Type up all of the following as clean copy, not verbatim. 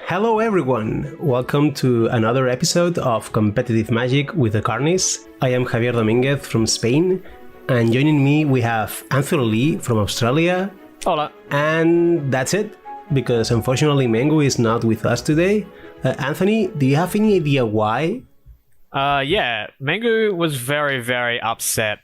Hello everyone, welcome to another episode of Competitive Magic with the Karnies. I am Javier Dominguez from Spain, and joining me we have Anthony Lee from Australia. Hola. And that's it, because unfortunately Mengu is not with us today. Anthony, do you have any idea why? Yeah, Mengu was very, very upset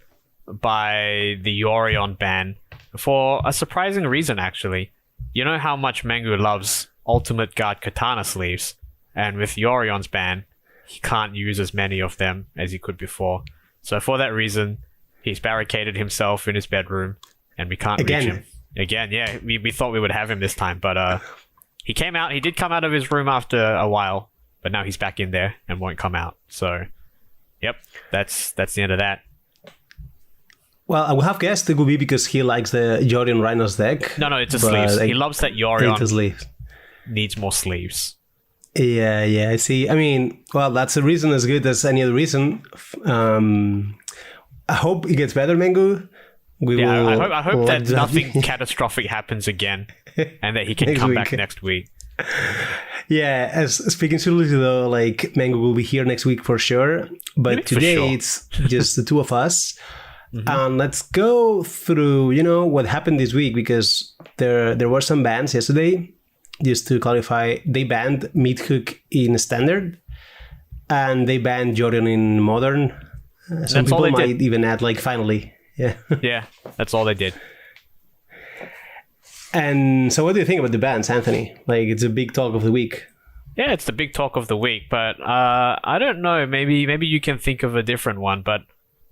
by the Yorion ban for a surprising reason, actually. You know how much Mengu loves Ultimate Guard Katana sleeves, and with Yorion's ban, he can't use as many of them as he could before. So for that reason, he's barricaded himself in his bedroom, and we can't reach him. Again, yeah, we thought we would have him this time, but he did come out of his room after a while, but now he's back in there and won't come out. So, yep, that's the end of that. Well, I would have guessed it would be because he likes the Yorion Rhinos deck. No, it's a sleeves. He loves that Yorion needs more sleeves. Yeah, I see. I mean, well, that's a reason as good as any other reason. I hope it gets better, Mengu. I hope that nothing catastrophic happens again, and that he can come back next week. Yeah, as speaking seriously though, like Mengu will be here next week for sure. But today it's just the two of us. Mm-hmm. Let's go through, what happened this week, because there were some bans yesterday. Just to clarify, they banned Meathook in Standard, and they banned Yorion in Modern. Some people might even add, finally. Yeah. Yeah, that's all they did. And so what do you think about the bans, Anthony? It's a big talk of the week. Yeah, it's the big talk of the week, but I don't know. Maybe you can think of a different one, but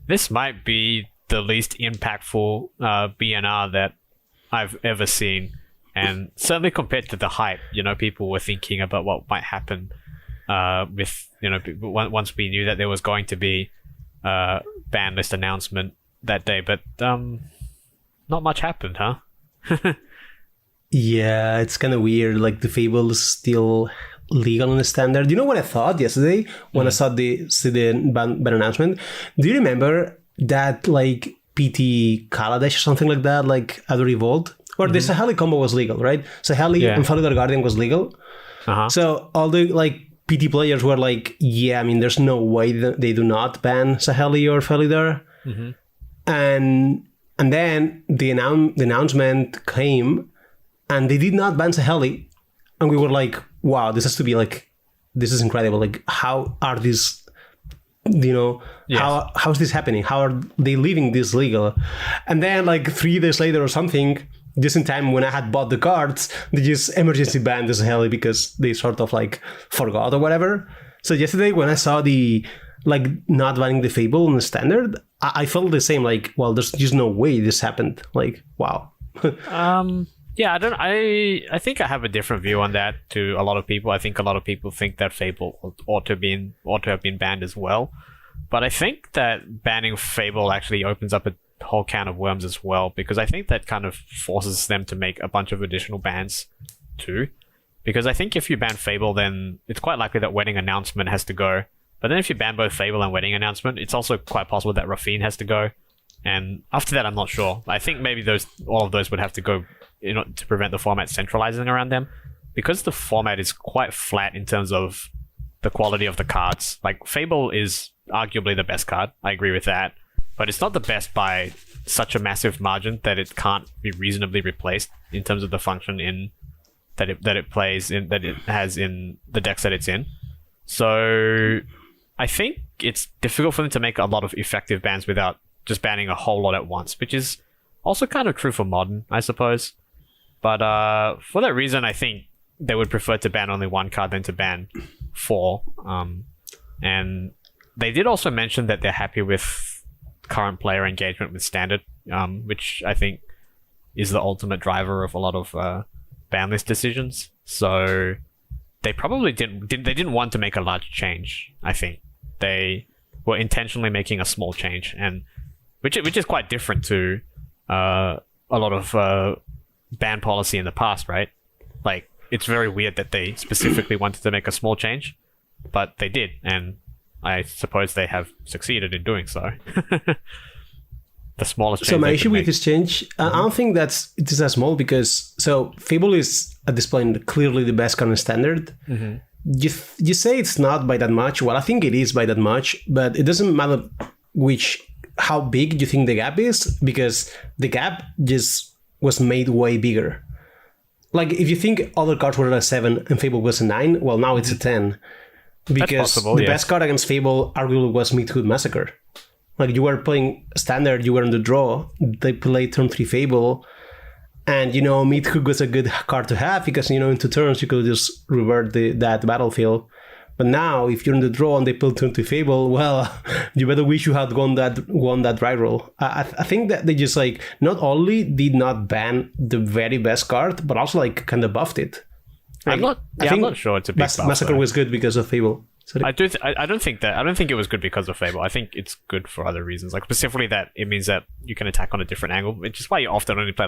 this might be the least impactful BNR that I've ever seen. And certainly compared to the hype, people were thinking about what might happen with, once we knew that there was going to be a ban list announcement that day. But not much happened, huh? Yeah, it's kind of weird. The Fable is still legal in the Standard. You know what I thought yesterday when I saw the ban announcement? Do you remember that PT Kaladesh or something like that, at the Revolt? Or the Saheli combo was legal, right? Saheli and Felidar Guardian was legal. Uh-huh. So all the PT players were there's no way that they do not ban Saheli or Felidar. Mm-hmm. And then the announcement came, and they did not ban Saheli, and we were like, wow, this has to be this is incredible. How are these? How is this happening? How are they leaving this legal? And then 3 days later or something, just in time when I had bought the cards, they just emergency banned the Saheli because they sort of forgot or whatever. So yesterday when I saw the not banning the Fable in the Standard, I felt the same. Well, there's just no way this happened. Wow. Yeah, I think I have a different view on that to a lot of people. I think a lot of people think that Fable ought to have been banned as well. But I think that banning Fable actually opens up a whole can of worms as well, because I think that kind of forces them to make a bunch of additional bans too. Because I think if you ban Fable, then it's quite likely that Wedding Announcement has to go. But then if you ban both Fable and Wedding Announcement, it's also quite possible that Rafine has to go. And after that, I'm not sure. I think maybe all of those would have to go, to prevent the format centralizing around them. Because the format is quite flat in terms of the quality of the cards. Fable is arguably the best card. I agree with that. But it's not the best by such a massive margin that it can't be reasonably replaced in terms of the function that it has in the decks that it's in. So I think it's difficult for them to make a lot of effective bans without just banning a whole lot at once, which is also kind of true for Modern, I suppose. But for that reason, I think they would prefer to ban only one card than to ban 4. And they did also mention that they're happy with current player engagement with Standard, which I think is the ultimate driver of a lot of ban list decisions. So they probably didn't want to make a large change. I think they were intentionally making a small change, and which is quite different to a lot of ban policy in the past, right? It's very weird that they specifically wanted to make a small change, but they did, and I suppose they have succeeded in doing so. the smallest change. So my they issue could with make. this change, I don't think it is that small because Fable is at this point clearly the best card in standard. You say it's not by that much. Well, I think it is by that much, but it doesn't matter how big you think the gap is, because the gap just was made way bigger. Like if you think other cards were a 7 and Fable was a 9, well, now it's a 10. Because possible, the yeah. best card against Fable arguably was Midhood Massacre. Like you were playing standard, you were on the draw, they played turn 3 Fable, and Midhood was a good card to have because in 2 turns you could just revert that battlefield. But now if you're in the draw and they play turn 3 Fable, well, you better wish you had won that right roll. I think that they just not only did not ban the very best card, but also kind of buffed it. I'm not sure it's a big buff, Massacre though. was good because of Fable. Sorry. I don't think it was good because of Fable. I think it's good for other reasons. Like specifically that it means that you can attack on a different angle, which is why you often only play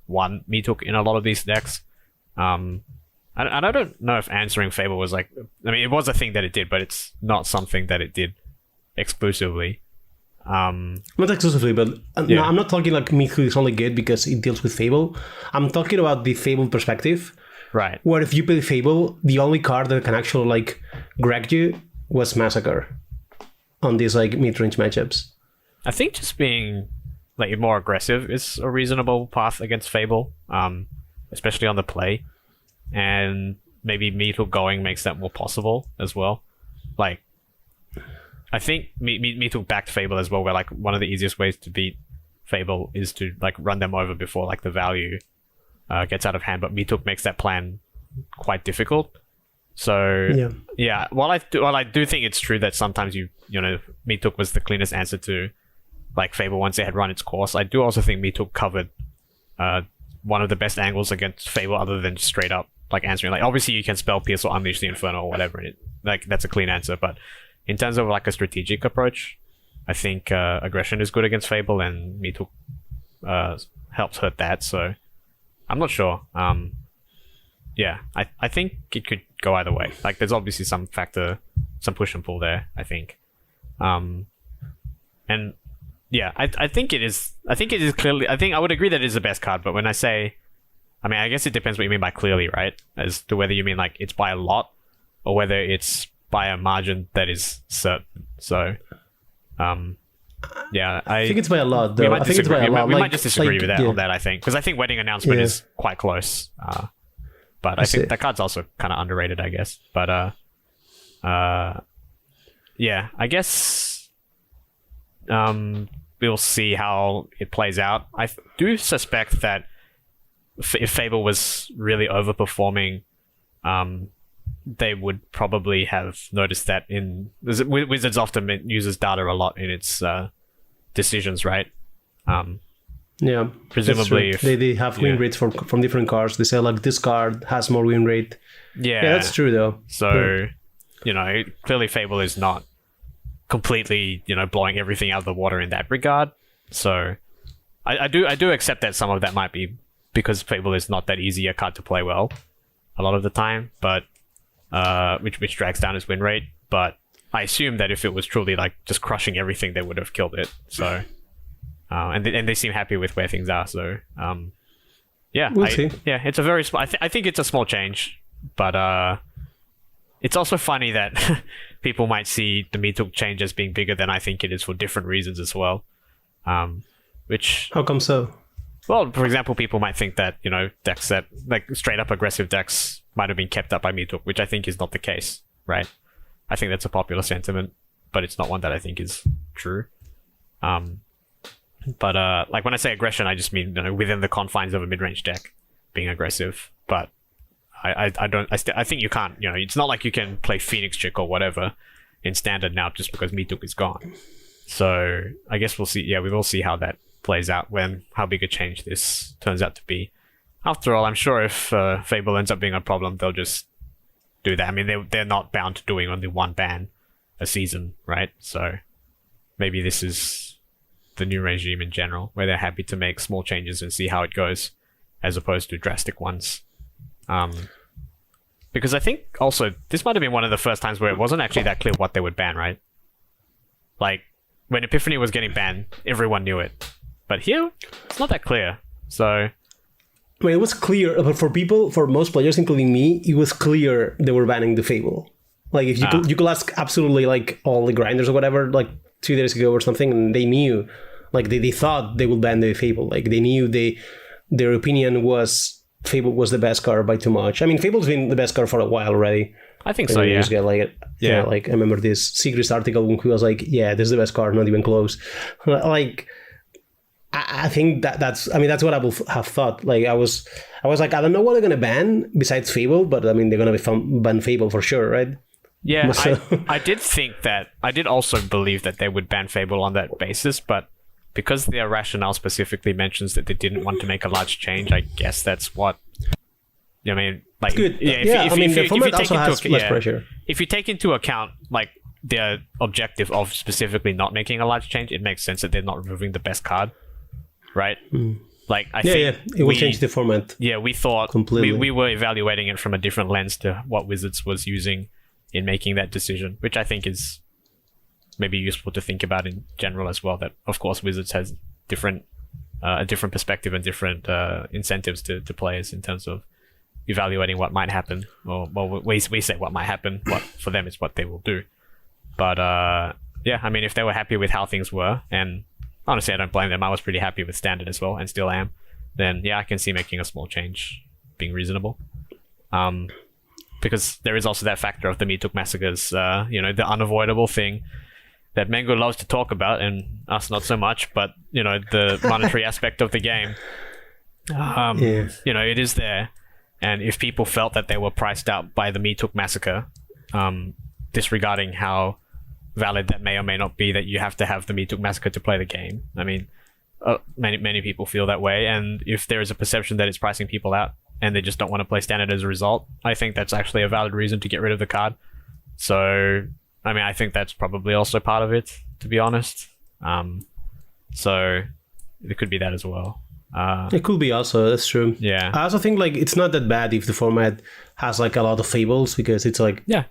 one Meatook in a lot of these decks. And I don't know if answering Fable was it was a thing that it did, but it's not something that it did exclusively. Not exclusively, but no, I'm not talking Meatook is only good because it deals with Fable. I'm talking about the Fable perspective. Right. Where if you play Fable, the only card that can actually greg you was Massacre on these mid-range matchups. I think just being more aggressive is a reasonable path against Fable, especially on the play, and maybe Meathook going makes that more possible as well. I think Meathook backed Fable as well, where one of the easiest ways to beat Fable is to run them over before the value gets out of hand, but Meathook makes that plan quite difficult. So yeah, while I do think it's true that sometimes Meathook was the cleanest answer to Fable once it had run its course. I do also think Meathook covered one of the best angles against Fable, other than just straight up answering. Obviously you can spell Pierce or Unleash the Inferno or whatever, and that's a clean answer. But in terms of a strategic approach, I think aggression is good against Fable, and Meathook helps hurt that. So I'm not sure. Yeah, I think it could go either way. There's obviously some push and pull there, I think. And yeah, I think it is clearly, I think I would agree that it is the best card, but when I say, I guess it depends what you mean by clearly, right? As to whether you mean it's by a lot or whether it's by a margin that is certain. So, yeah, I think it's by a lot, though. I think it's by a lot. We might just disagree with that on that, I think. Because I think Wedding Announcement is quite close. But I think that card's also kind of underrated, I guess. But, yeah, I guess we'll see how it plays out. I do suspect that if Fable was really overperforming, they would probably have noticed that Wizards often uses data a lot in its decisions, right? Yeah, presumably if, they have win rates from different cards. They say this card has more win rate. Yeah, that's true though. So clearly Fable is not completely blowing everything out of the water in that regard. So I do accept that some of that might be because Fable is not that easy a card to play well a lot of the time, but which drags down his win rate. But I assume that if it was truly just crushing everything, they would have killed it. So and they seem happy with where things are. So yeah, we'll see. Yeah, it's a very small. I think it's a small change, but it's also funny that people might see the Meathook change as being bigger than I think it is for different reasons as well. Which how come so? Well, for example, people might think that decks that straight up aggressive decks might have been kept up by Meathook, which I think is not the case, right? I think that's a popular sentiment, but it's not one that I think is true. But when I say aggression, I just mean within the confines of a mid-range deck being aggressive. But I think you can't. It's not like you can play Phoenix Chick or whatever in standard now just because Meathook is gone. So I guess we'll see. Yeah, we will see how that plays out how big a change this turns out to be. After all, I'm sure if Fable ends up being a problem, they'll just do that. They're not bound to doing only one ban a season, right? So maybe this is the new regime in general, where they're happy to make small changes and see how it goes, as opposed to drastic ones. Because I think also this might have been one of the first times where it wasn't actually that clear what they would ban, right? when Epiphany was getting banned, everyone knew it. But here, it's not that clear. So, I mean, it was clear, but for most players, including me, it was clear they were banning the Fable. Like, if you could ask absolutely like all the grinders or whatever, like 2 days ago or something, and they knew, like they thought they would ban the Fable. Like they knew their opinion was Fable was the best card by too much. I mean, Fable's been the best card for a while already. I think so, yeah. Like I remember this Secrets article when he was like, yeah, this is the best card, not even close. Like, I think that's what I would have thought. Like I was like, I don't know what they're gonna ban besides Fable, but I mean they're gonna ban Fable for sure, right? Yeah, I did also believe that they would ban Fable on that basis, but because their rationale specifically mentions that they didn't want to make a large change, I guess that's what. I mean, like, it's good. The format also has less pressure. If you take into account like their objective of specifically not making a large change, it makes sense that they're not removing the best card, right? Like, I think it will change the format. Yeah, we thought completely. We were evaluating it from a different lens to what Wizards was using in making that decision, which I think is maybe useful to think about in general as well. That of course Wizards has a different perspective and different incentives to players in terms of evaluating what might happen, or well, we say what might happen. What for them is what they will do. But yeah, I mean, if they were happy with how things were, and honestly, I don't blame them. I was pretty happy with Standard as well, and still am. Then yeah, I can see making a small change being reasonable. Because there is also that factor of the Meatook massacres, the unavoidable thing that Mengu loves to talk about, and us not so much, but, the monetary aspect of the game. It is there. And if people felt that they were priced out by the Meatook massacre, disregarding how valid that may or may not be, that you have to have the Meatook massacre to play the game. I mean, many people feel that way, and if there is a perception that it's pricing people out, and they just don't want to play Standard as a result, I think that's actually a valid reason to get rid of the card. So, I mean, I think that's probably also part of it, to be honest. So, it could be that as well. It could be also, that's true. Yeah. I also think, like, it's not that bad if the format has, like, a lot of Fables, because it's, like... Yeah.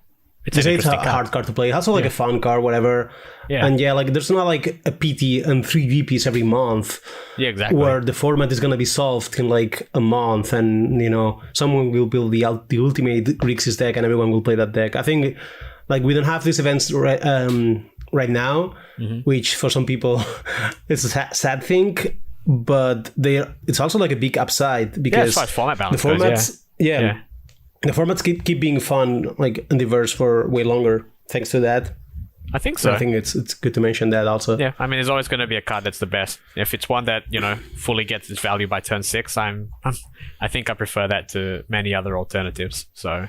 It's a hard card to play. It's also, like, a fun card, whatever. Yeah. And, yeah, like, there's not, like, a PT and 3 VPs every month. Yeah, exactly. Where the format is going to be solved in, like, a month, and, someone will build the ultimate Grixis deck, and everyone will play that deck. I think, like, we don't have these events right now, which, for some people, it's a sad thing. But it's also like a big upside, because as far as format balance the formats, goes, the formats keep being fun, like, and diverse for way longer thanks to that. I think so. I think it's good to mention that also. Yeah, I mean, there's always going to be a card that's the best. If it's one that fully gets its value by turn 6, I think I prefer that to many other alternatives. So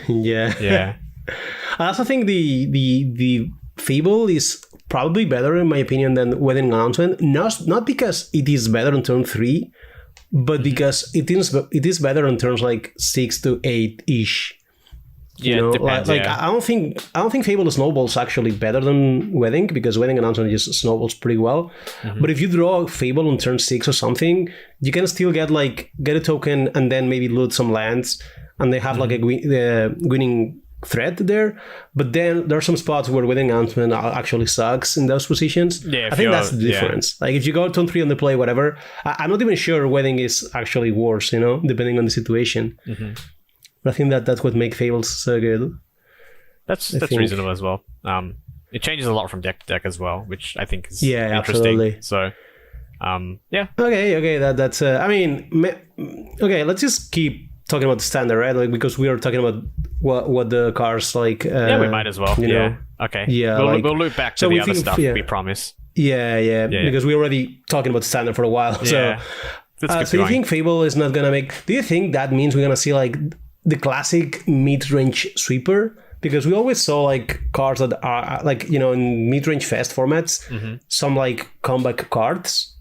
yeah. I also think the Fable is probably better, in my opinion, than Wedding Announcement. Not because it is better on turn 3, but because it is better on turns like 6 to 8 ish. Yeah, it depends, I don't think Fable snowballs actually better than Wedding, because Wedding Announcement just snowballs pretty well. But if you draw Fable on turn 6 or something, you can still get a token and then maybe loot some lands, and they have like a winning threat there. But then there are some spots where Wedding Announcement actually sucks in those positions. Yeah, I think that's the difference. Like, if you go turn 3 on the play, whatever, I'm not even sure Wedding is actually worse, depending on the situation. But I think that's what makes Fables so good. That's reasonable as well. It changes a lot from deck to deck as well, which I think is interesting. Absolutely. So, yeah. Okay. That's. Okay. Let's just keep talking about the Standard, right? Like, because we are talking about what the cards like. Yeah, we might as well. Okay. Yeah. We'll loop back to the other stuff. We promise. Yeah. Because we're already talking about the Standard for a while. So, so you think Fable is not gonna make? Do you think that means we're gonna see like the classic mid-range sweeper? Because we always saw like cards that are like, in mid-range fast formats, some like comeback cards.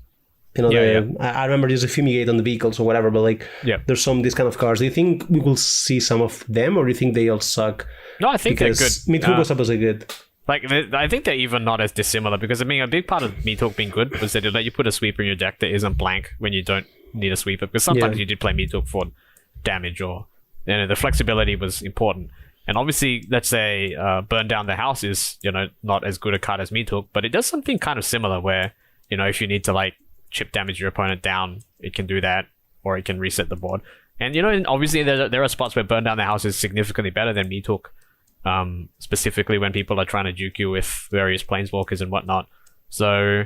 I remember there's a Fumigate on the vehicles or whatever, but like there's some these kind of cards. Do you think we will see some of them, or do you think they all suck? No, I think they're good. Mid-Hook was supposed to be good. Like, I think they're even not as dissimilar, because I mean, a big part of Meatook being good was that it let you put a sweeper in your deck that isn't blank when you don't need a sweeper, because sometimes you did play Meatook for damage, or the flexibility was important. And obviously, let's say Burn Down the House is, not as good a card as Me Took, but it does something kind of similar where, if you need to like chip damage your opponent down, it can do that, or it can reset the board. And, and obviously there are spots where Burn Down the House is significantly better than Me Took, specifically when people are trying to juke you with various planeswalkers and whatnot. So,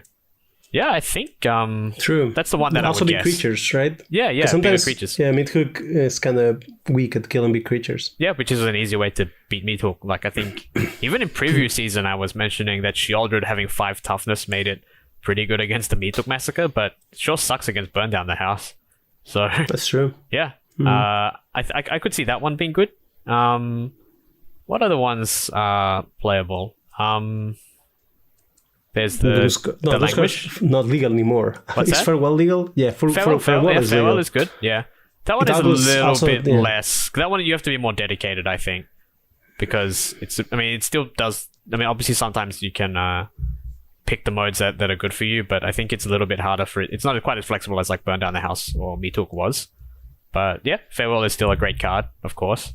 yeah, I think true. That's the one that also I would big guess. creatures, right? Yeah, sometimes bigger creatures. Yeah, Midhook is kind of weak at killing big creatures. Yeah, which is an easy way to beat Midhook. Like, I think even in preview season, I was mentioning that Sheoldred having 5 toughness made it pretty good against the Midhook Massacre, but it sure sucks against Burn Down the House. So that's true. Yeah, I could see that one being good. What other ones are playable? There's the language. Not legal anymore. What's is that? Farewell legal? Yeah, Farewell is legal. Farewell is good. Yeah, that one is a little bit less. That one you have to be more dedicated, I think, because it still does. Obviously sometimes you can pick the modes that are good for you, but I think it's a little bit harder for it. It's not quite as flexible as like Burn Down the House or Midhook was. But yeah, Farewell is still a great card, of course.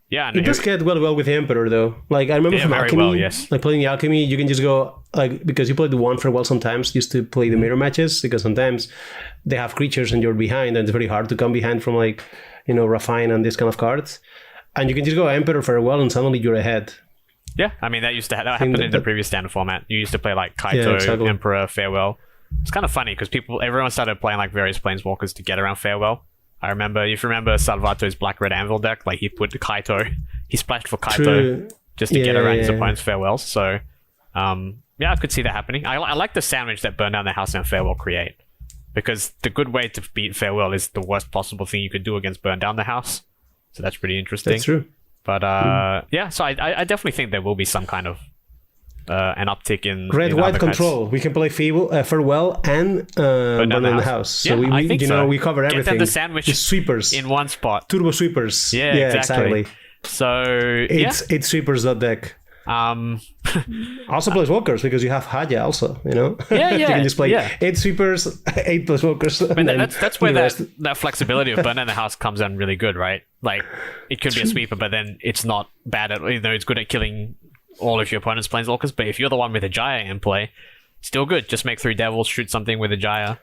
Yeah, and it does get well with the Emperor though. Like I remember from Alchemy, yes. Like playing the Alchemy, you can just go like because you play the one Farewell sometimes. Used to play the mirror matches because sometimes they have creatures and you're behind, and it's very hard to come behind from like Refine and this kind of cards. And you can just go Emperor Farewell, and suddenly you're ahead. Yeah, that used to that happened in the previous standard format. You used to play like Kaito, exactly. Emperor, Farewell. It's kind of funny because everyone started playing like various planeswalkers to get around Farewell. I remember, if you remember Salvato's Black Red Anvil deck, like he put Kaito, he splashed for Kaito just to get around his opponent's Farewells. So, yeah, I could see that happening. I like the sandwich that Burn Down the House and Farewell create, because the good way to beat Farewell is the worst possible thing you could do against Burn Down the House. So that's pretty interesting. That's true. But yeah, so I definitely think there will be some kind of an uptick in red-white control. Cards. We can play Farewell and Burn Down the House. So we cover everything. Get them the sandwich sweepers in one spot. Turbo sweepers. Yeah, exactly. So it's sweepers that deck. Also plays walkers because you have Haya also, Yeah, you can just play 8 sweepers, 8 plus walkers. That's where that flexibility of Burn Down the House comes in really good, right? Like it could be a sweeper, but then it's not bad at it's good at killing all of your opponent's planeswalkers. But if you're the one with a Jaya in play, still good. Just make 3 devils, shoot something with a Jaya.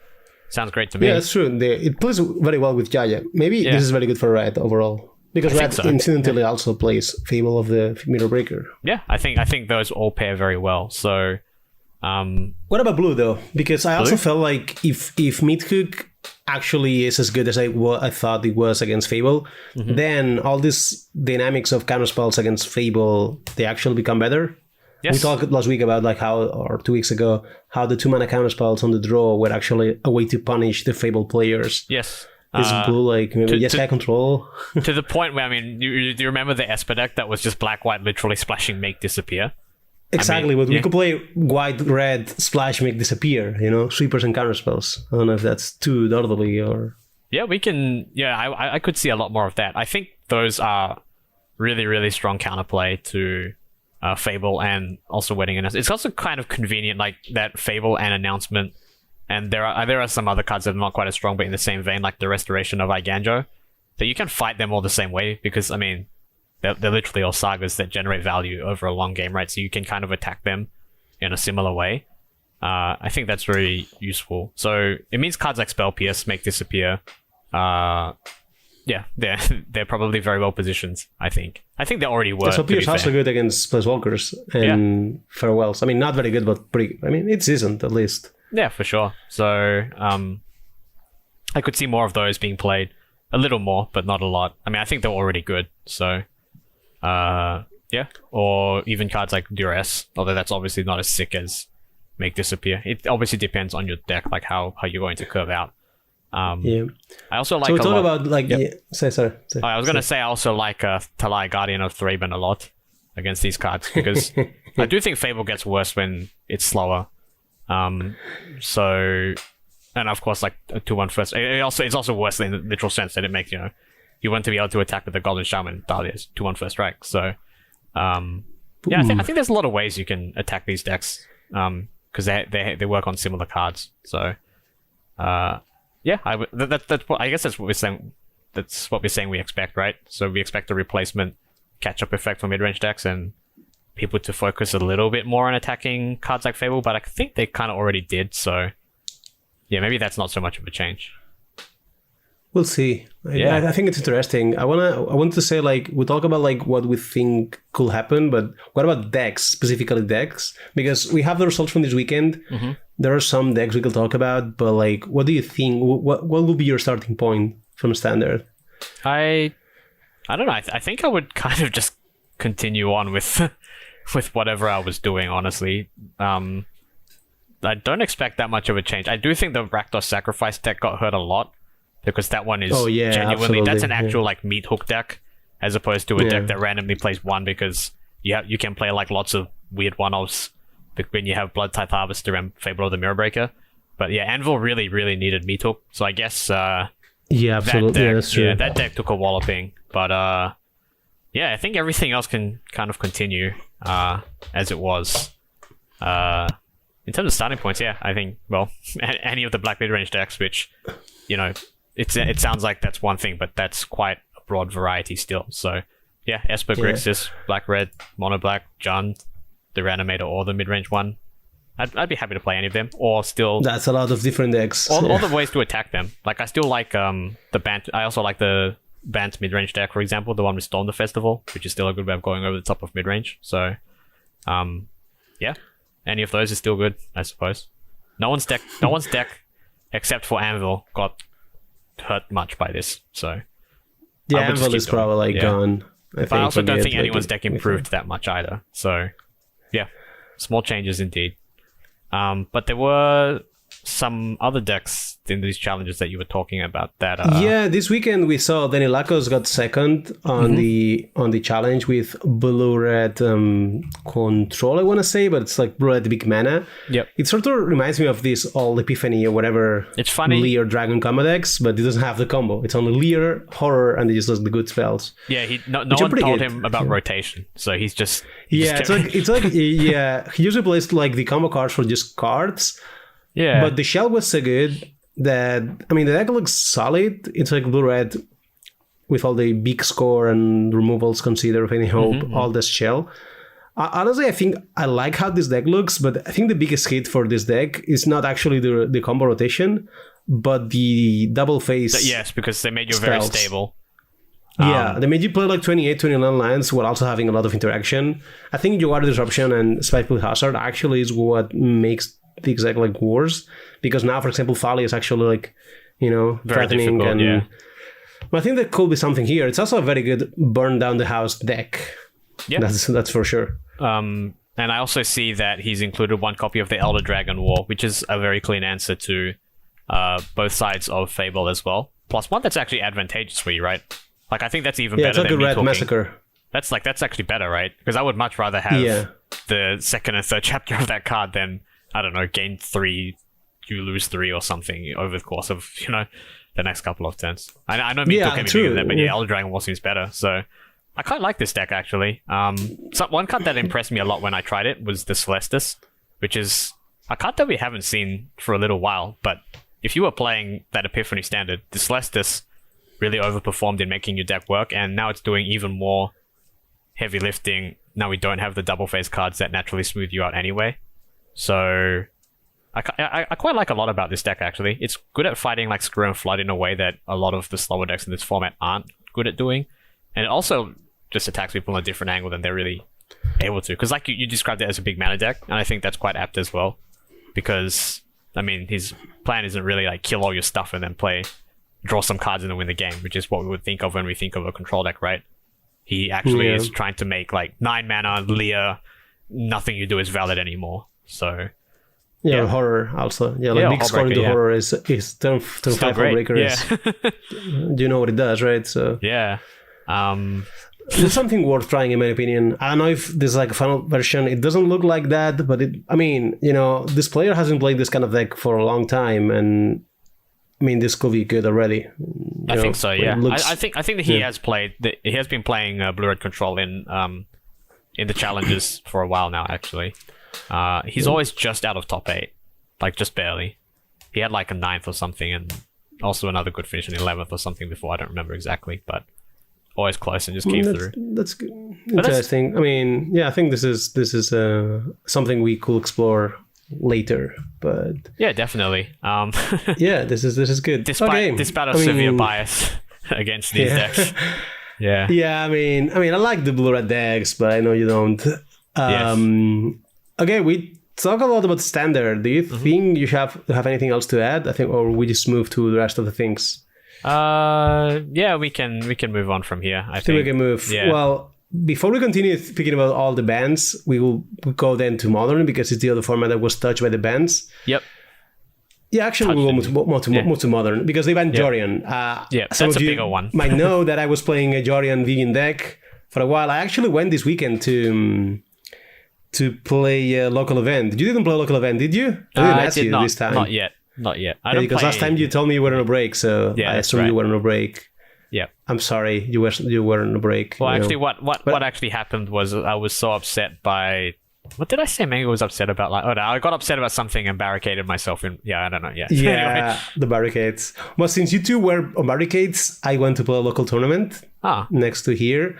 Sounds great to me. Yeah, that's true. It plays very well with Jaya. Maybe this is very good for Red overall. Because Red incidentally also plays Fable of the Mirror Breaker. Yeah, I think those all pair very well. So, what about Blue though? Because I also felt like if Midhook actually is as good as I thought it was against Fable, then all these dynamics of counter spells against Fable, they actually become better. Yes. We talked last week about or 2 weeks ago, how the 2-mana counter spells on the draw were actually a way to punish the Fable players. Yes. Is Blue maybe Sky Control? To the point where, do you remember the Esper deck that was just black-white literally splashing Make Disappear? Exactly, but we could play white-red splash Make Disappear, sweepers and counter spells. I don't know if that's too dawdly or... Yeah, we can... Yeah, I could see a lot more of that. I think those are really, really strong counterplay to Fable and also Wedding Announcement. It's also kind of convenient, like that Fable and Announcement. And there are some other cards that are not quite as strong, but in the same vein, like the Restoration of Iganjo. So you can fight them all the same way, because, they're literally all sagas that generate value over a long game, right? So you can kind of attack them in a similar way. I think that's very useful. So it means cards like Spell Pierce, Make Disappear. Yeah, they're probably very well positioned, I think. I think they already were. Spell Pierce also good against Planeswalkers and Farewells. Not very good, but pretty... it's decent, at least. Yeah, for sure. So, I could see more of those being played. A little more, but not a lot. I think they're already good. So, yeah. Or even cards like Duress, although that's obviously not as sick as Make Disappear. It obviously depends on your deck, like how you're going to curve out. I also like. So we talk about Sorry. I was going to say I also like Talai Guardian of Thraben a lot against these cards, because I do think Fable gets worse when it's slower. So, and of course, like a 2/1 first. It's also worse in the literal sense that it makes you want to be able to attack with the Golden Shaman Dahlia's 2/1 first strike. So, yeah, I think there's a lot of ways you can attack these decks, because they work on similar cards. So, yeah, I guess that's what we're saying. that's what we're saying we expect, right? So we expect a replacement catch-up effect for mid-range decks and people to focus a little bit more on attacking cards like Fable, but I think they kind of already did, so yeah, maybe that's not so much of a change. We'll see. Yeah. I think it's interesting. I want to say, like, we talk about like what we think could happen, but what about decks, specifically decks? Because we have the results from this weekend. There are some decks we could talk about, but like, what do you think? What will be your starting point from Standard? I don't know. I think I would kind of just continue on with with whatever I was doing, honestly. I don't expect that much of a change. I do think the Rakdos Sacrifice deck got hurt a lot, because that one is genuinely, absolutely. that's an actual like meat hook deck, as opposed to a deck that randomly plays one, because you can play like lots of weird one-offs when you have Blood Tithe Harvester and Fable of the Mirror Breaker. But yeah, Anvil really, really needed meat hook, so I guess absolutely. That deck, That's true. that deck took a walloping. But I think everything else can kind of continue as it was. In terms of starting points, I think, well, any of the black mid-range decks, which, you know, it sounds like that's one thing, but that's quite a broad variety still. So, yeah, Esper, Grixis, Black-Red, Mono-Black, Jund, the Reanimator, or the mid-range one. I'd be happy to play any of them, or still... That's a lot of different decks. All the ways to attack them. Like, I still like the Bant... I also like the Bant mid-range deck, for example, the one with Storm the Festival, which is still a good way of going over the top of mid-range. So, yeah. Any of those is still good, I suppose. No one's deck, except for Anvil, got hurt much by this. So yeah, Anvil is probably gone. But I also don't think anyone's deck improved that much either. So yeah, small changes indeed. But there were some other decks in these challenges that you were talking about that this weekend we saw Danny Lacos got second on the challenge with blue red control, I want to say, but it's like blue red big mana. Yep. It sort of reminds me of this all Epiphany or whatever. It's funny, Leer Dragon combo decks, but it doesn't have the combo. It's only Leer, horror, and it just does the good spells. Yeah, no one told him about rotation, so he's just it's like he usually plays like the combo cards for just cards. Yeah, but the shell was so good that, I mean, the deck looks solid. It's like blue-red with all the big score and removals considered of any hope, all this shell. Honestly, I think I like how this deck looks, but I think the biggest hit for this deck is not actually the combo rotation, but the double face. Yes, because they made you very stable. Yeah, they made you play like 28, 29 lands while also having a lot of interaction. I think Jaguar Disruption and Spiteful Hazard actually is what makes the exact like worse, because now, for example, Folly is actually like, you know, very threatening, difficult, but I think there could be something here. It's also a very good burn down the house deck. Yeah, that's for sure. And I also see that he's included one copy of the Elder Dragon War, which is a very clean answer to both sides of Fable as well. Plus one that's actually advantageous for you, right? Like, I think that's even better than it's like a red talking. massacre. That's actually better, right? Because I would much rather have the second and third chapter of that card than, I don't know, gain 3, you lose 3 or something over the course of, you know, the next couple of turns. I know me took him that, but Elder Dragon War seems better. So I quite like this deck, actually. So one card that impressed me a lot when I tried it was the Celestis, which is a card that we haven't seen for a little while. But if you were playing that Epiphany standard, the Celestis really overperformed in making your deck work, and now it's doing even more heavy lifting. Now we don't have the double face cards that naturally smooth you out anyway. So I quite like a lot about this deck, actually. It's good at fighting like Screw and Flood in a way that a lot of the slower decks in this format aren't good at doing. And it also just attacks people in a different angle than they're really able to. Because like you described it as a big mana deck, and I think that's quite apt as well. Because, I mean, his plan isn't really like kill all your stuff and then draw some cards and then win the game, which is what we would think of when we think of a control deck, right? He actually is trying to make like 9 mana, Leer, nothing you do is valid anymore. So horror also. Like big score into horror is turn 5 breaker. Do you know what it does, right? So it's something worth trying, in my opinion. I don't know if this is like a final version. It doesn't look like that, but I mean, you know, this player hasn't played this kind of deck for a long time, and I mean, this could be good already. I think so. Yeah, I think that he has played. He has been playing Blue Red Control in the challenges for a while now. Actually, he's always just out of top 8, like just barely. He had like a 9th or something, and also another good finish in 11th or something before. I don't remember exactly, but always close and just came through. That's good. Interesting. I mean, yeah, I think this is something we could explore later, but yeah, definitely. Yeah, this is good. Despite a severe bias against these decks. Yeah. I mean, I like the blue red decks, but I know you don't. Okay, we talk a lot about standard. Do you think you have anything else to add? I think, or we just move to the rest of the things. Yeah, we can move on from here. I think we can move. Yeah. Well, before we continue speaking about all the bans, we will go then to Modern because it's the other format that was touched by the bans. Yep. Yeah, actually, we will move to Modern because they banned Jorian. Some that's of a bigger one. Might know that I was playing a Jorian Vivian deck for a while. I actually went this weekend to play a local event. You didn't play a local event, did you? I didn't ask you this time. Not yet. Because last time you told me you were on a break, so I assumed you were on a break. Yeah. I'm sorry, you were on a break. Well, actually, what actually happened was I was so upset by... What did I say Mengu was upset about? Like, no, I got upset about something and barricaded myself in... Yeah, I don't know. Yeah, anyway. The barricades. Well, since you two were on barricades, I went to play a local tournament next to here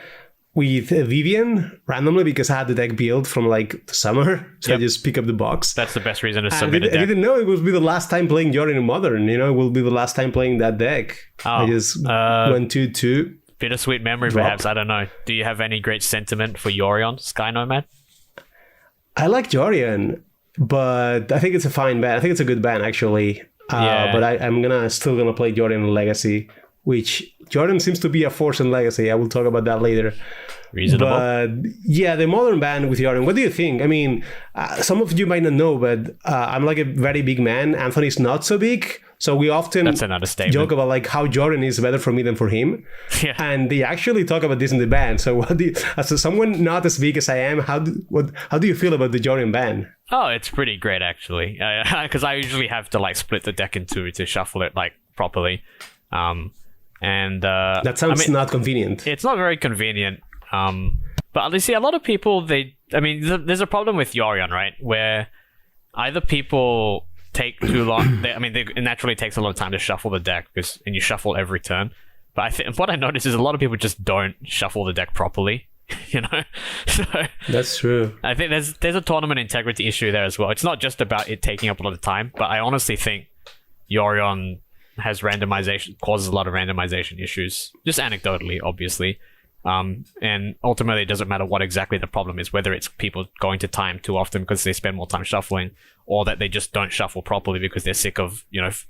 with Vivian randomly because I had the deck built from like the summer. So I just pick up the box. That's the best reason to submit a deck. I didn't know it would be the last time playing Yorion in Modern. It will be the last time playing that deck. I just went 2-2. Bittersweet memory, perhaps. I don't know. Do you have any great sentiment for Yorion, Sky Nomad? I like Jorian, but I think it's a fine ban. I think it's a good ban, actually. But I'm still gonna play Jorian in Legacy, which Jorian seems to be a force in Legacy. I will talk about that later. Reasonable. But yeah, the Modern ban with Jorian, what do you think? I mean, some of you might not know, but I'm like a very big man. Anthony's not so big. So we often joke about like how Jorian is better for me than for him. Yeah. And they actually talk about this in the ban. So as someone not as big as I am, how do you feel about the Jorian ban? Oh, it's pretty great actually. Because I usually have to like split the deck in two to shuffle it like properly. That sounds not convenient. It's not very convenient. But you see, a lot of people, there's a problem with Yorion, right? Where either people take too long. It naturally takes a lot of time to shuffle the deck and you shuffle every turn. But what I notice is a lot of people just don't shuffle the deck properly. So that's true. I think there's a tournament integrity issue there as well. It's not just about it taking up a lot of time, but I honestly think Yorion causes a lot of randomization issues, just anecdotally, obviously. And ultimately, it doesn't matter what exactly the problem is, whether it's people going to time too often because they spend more time shuffling, or that they just don't shuffle properly because they're sick of,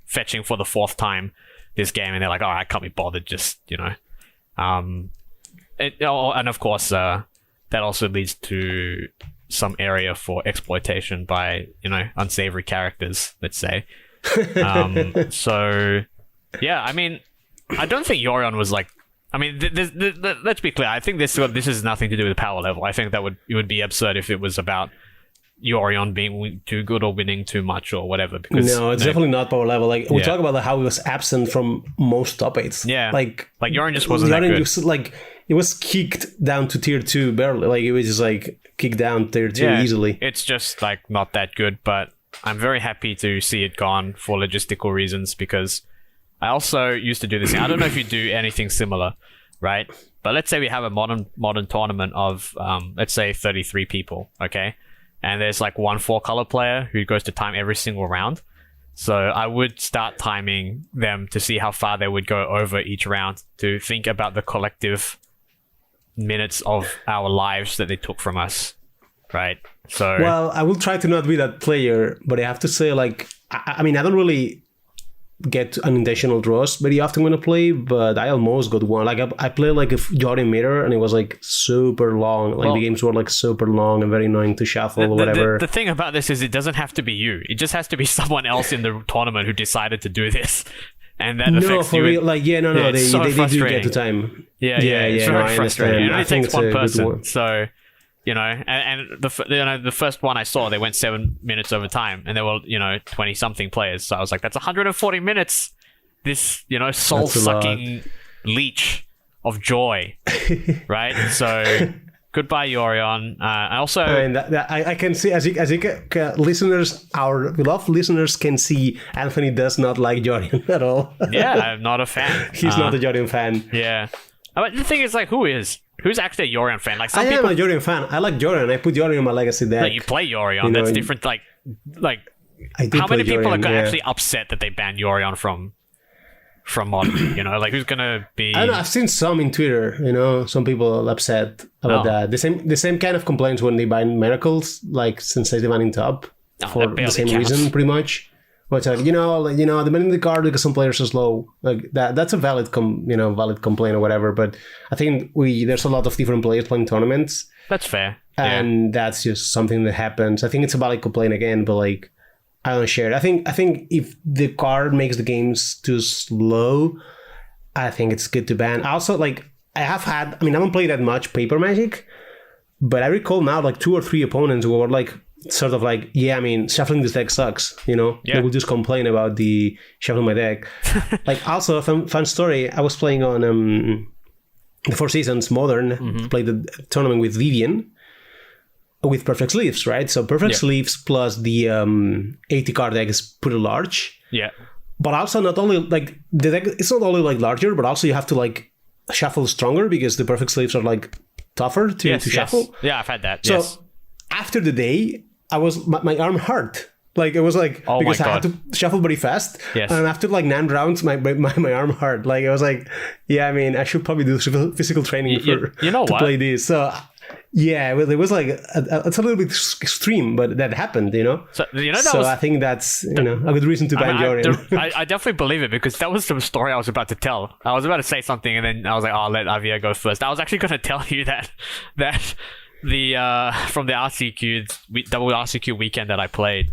fetching for the fourth time this game, and they're like, oh, I can't be bothered, just, and of course, that also leads to some area for exploitation by, unsavory characters, let's say. So, yeah, I don't think Yorion was like, let's be clear. I think this has nothing to do with power level. I think it would be absurd if it was about Yorion being too good or winning too much or whatever. Because no, it's definitely not power level. Like we talk about how he was absent from most top 8s. Yeah, like Yorion just wasn't that good. Just, it was kicked down to tier 2 barely. Like it was just like kicked down tier 2 easily. It's just like not that good. But I'm very happy to see it gone for logistical reasons because I also used to do this. I don't know if you do anything similar, right? But let's say we have a modern tournament of, let's say 33 people, okay? And there's like one 4-color player who goes to time every single round. So I would start timing them to see how far they would go over each round to think about the collective minutes of our lives that they took from us, right? So well, I will try to not be that player, but I have to say, like, I don't really get unintentional draws very often when I play, but I almost got one. Like I played like a Jordan Mirror and it was like super long. Like the games were like super long and very annoying to shuffle or whatever. The thing about this is it doesn't have to be you. It just has to be someone else in the tournament who decided to do this. And that affects you. Real, like, they do get to time. Yeah, it's very frustrating. It only takes one person. So, and the first one I saw, they went 7 minutes over time, and there were 20 something players. So I was like, that's 140 minutes. This soul sucking leech of joy, right? So goodbye, Yorion. I also, And I can see, as you can, listeners, our beloved listeners can see, Anthony does not like Jorian at all. yeah, I'm not a fan. He's not a Jorian fan. Yeah, but the thing is, like, who's actually a Yorion fan? Like, some I people, am a Jorian fan. I like Jorian. I put Jorian in my legacy deck. like, you play Yorion. You know, That's different. Like, I do how many play people Jorian, are yeah. actually upset that they banned Yorion from Modern? You know, like, who's gonna be? I don't know. I've seen some in Twitter. You know, some people upset about that. The same kind of complaints when they ban Miracles, like Sensitive and in top, for that the same barely counts. reason, pretty much. But like, the banning the card because some players are slow. Like that's a valid valid complaint or whatever. But I think there's a lot of different players playing tournaments, That's fair. and that's just something that happens. I think it's a valid complaint again, but like, I don't share it. I think if the card makes the games too slow, I think it's good to ban. Also, like, I haven't played that much Paper Magic, but I recall now like 2 or 3 opponents who were like, sort of like, shuffling this deck sucks, you know? Yeah. They will just complain about the shuffling my deck. Like, also, a fun story, I was playing on the Four Seasons Modern, played the tournament with Vivian, with Perfect Sleeves, right? So Perfect Sleeves plus the 80 card deck is pretty large. Yeah. But also not only like the deck, it's not only like larger, but also you have to like shuffle stronger because the Perfect Sleeves are like tougher to shuffle. Yeah, I've had that. So Yes. after the day, my arm hurt. Like it was like, Oh because my I had God. to shuffle very fast. Yes. And after like 9 rounds, my arm hurt. Like I was like, I should probably do physical training you know to what? play this. So yeah, well, it was like it's a little bit extreme, but that happened, you know. So that So was. I think that's a good reason to ban Jorian. I definitely believe it because that was the story I was about to tell. I was about to say something and then I was like, "Oh, let Avia go first." I was actually going to tell you that the from the double RCQ weekend that I played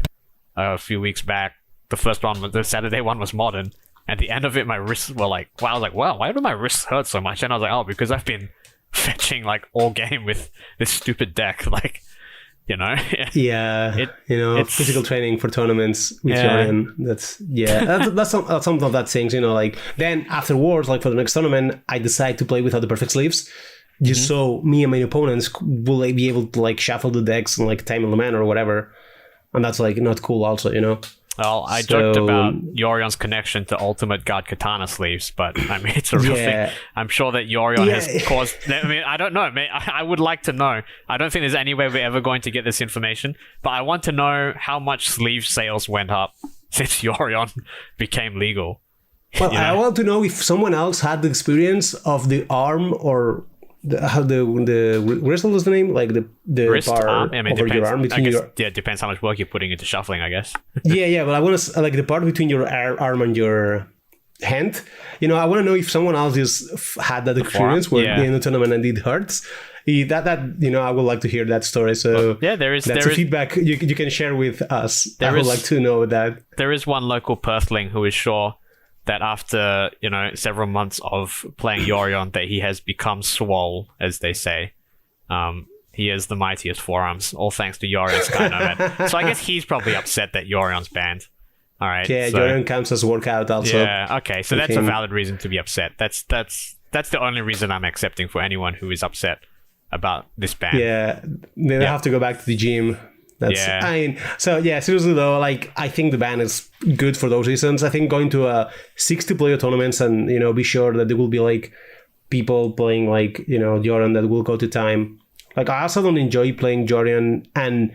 a few weeks back, the first one, the Saturday one, was Modern. At the end of it, my wrists were like, "Wow!" I was like, "Wow, why do my wrists hurt so much?" And I was like, "Oh, because I've been fetching like all game with this stupid deck." Like, you know. Yeah, it's physical training for tournaments with Jorian. That's some of that things, you know. Like then afterwards, like for the next tournament, I decide to play without the Perfect Sleeves, just so me and my opponents will like, be able to like shuffle the decks and like time element or whatever, and that's like not cool, also, you know. Well, I joked about Yorion's connection to Ultimate God Katana sleeves, but I mean, it's a real thing. I'm sure that Yorion has caused... I mean, I don't know. I would like to know. I don't think there's any way we're ever going to get this information, but I want to know how much sleeve sales went up since Yorion became legal. Well, I want to know if someone else had the experience of the arm or the wrist was the name, like the Wrist, bar arm? I mean, over your arm between your it depends how much work you're putting into shuffling, I guess. yeah, but I want to like the part between your arm and your hand. You know, I want to know if someone else just had that experience where in the tournament and it hurts. That I would like to hear that story. So there is feedback you can share with us. I would like to know that. There is one local Perthling who is sure that after several months of playing Yorion, that he has become swole, as they say. He has the mightiest forearms, all thanks to Yorion Sky Nomad. So I guess he's probably upset that Yorion's banned. All right. Yeah, Yorion counts as workout also. Yeah. Okay. So that's a valid reason to be upset. That's the only reason I'm accepting for anyone who is upset about this ban. Yeah, they have to go back to the gym. Seriously though, like I think the ban is good for those reasons. I think going to a 60-player tournaments and be sure that there will be like people playing like Jorian that will go to time. Like I also don't enjoy playing Jorian and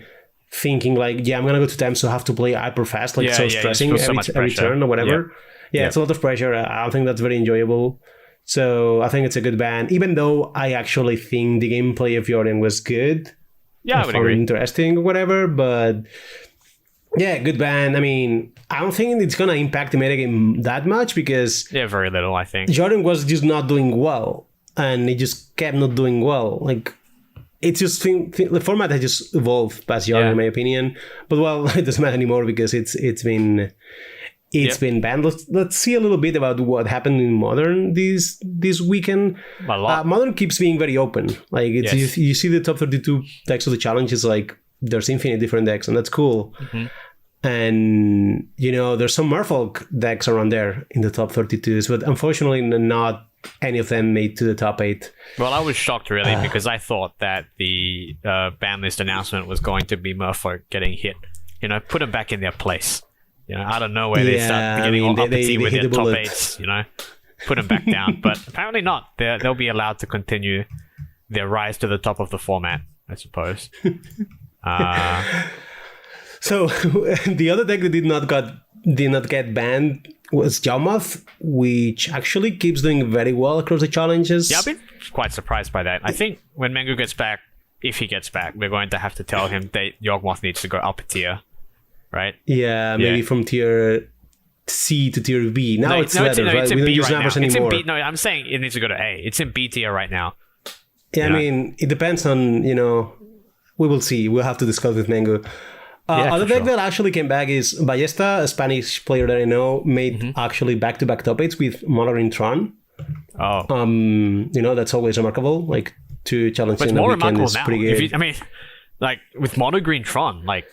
thinking like I'm gonna go to time, so I have to play hyper fast, like stressing every turn or whatever. Yeah, it's a lot of pressure. I don't think that's very enjoyable. So I think it's a good ban, even though I actually think the gameplay of Jorian was good. Yeah, I would agree. Interesting or whatever, but yeah, good ban. I mean, I don't think it's going to impact the metagame that much because... Yeah, very little, I think. Jorian was just not doing well, and he just kept not doing well. Like, it's just... the format has just evolved past Jorian, in my opinion. But, well, it doesn't matter anymore because it's been banned. Let's see a little bit about what happened in Modern this weekend. Modern keeps being very open. Like you see the top 32 decks of the challenge is like there's infinite different decks, and that's cool. Mm-hmm. And there's some Merfolk decks around there in the top 32s, but unfortunately not any of them made to the top 8. Well, I was shocked really because I thought that the ban list announcement was going to be Merfolk getting hit. Put them back in their place. Out of nowhere they start getting all uppity with their top 8s. Put them back down, but apparently not. They'll be allowed to continue their rise to the top of the format, I suppose. So the other deck that did not get banned was Yawmoth, which actually keeps doing very well across the challenges. Yeah, I've been quite surprised by that. I think when Mengu gets back, if he gets back, we're going to have to tell him that Yawmoth needs to go up a tier, right? Yeah, maybe from tier C to tier B. Now it's letters, right? It's We in don't B use right numbers now. anymore. It's in B. No, I'm saying it needs to go to A. It's in B tier right now. Yeah, I mean, it depends on, we will see. We'll have to discuss with Mengu. Other deck that actually came back is Ballesta, a Spanish player that I know, made actually back-to-back top 8s with Mono Tron. Oh. That's always remarkable. Like, 2 challenges but it's in a more weekend remarkable is now. pretty good. Like, with Mono Green Tron, like...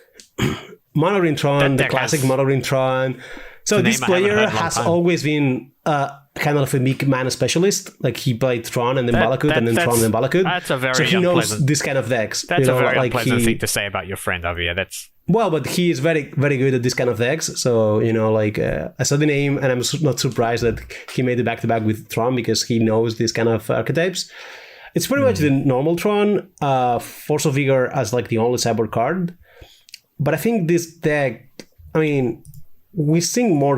Mono Tron, the classic Mono Tron. So this player has always been kind of a big mana specialist. Like, he played Tron and then Balakut and then Tron and then Balakut. That's a very so he knows this kind of decks. That's a very unpleasant thing to say about your friend, Javier. Well, but he is very, very good at this kind of decks. So, I saw the name and I'm not surprised that he made it back-to-back with Tron because he knows these kind of archetypes. It's pretty much the normal Tron, Force of Vigor as like the only cyborg card. But I think this deck, we sing more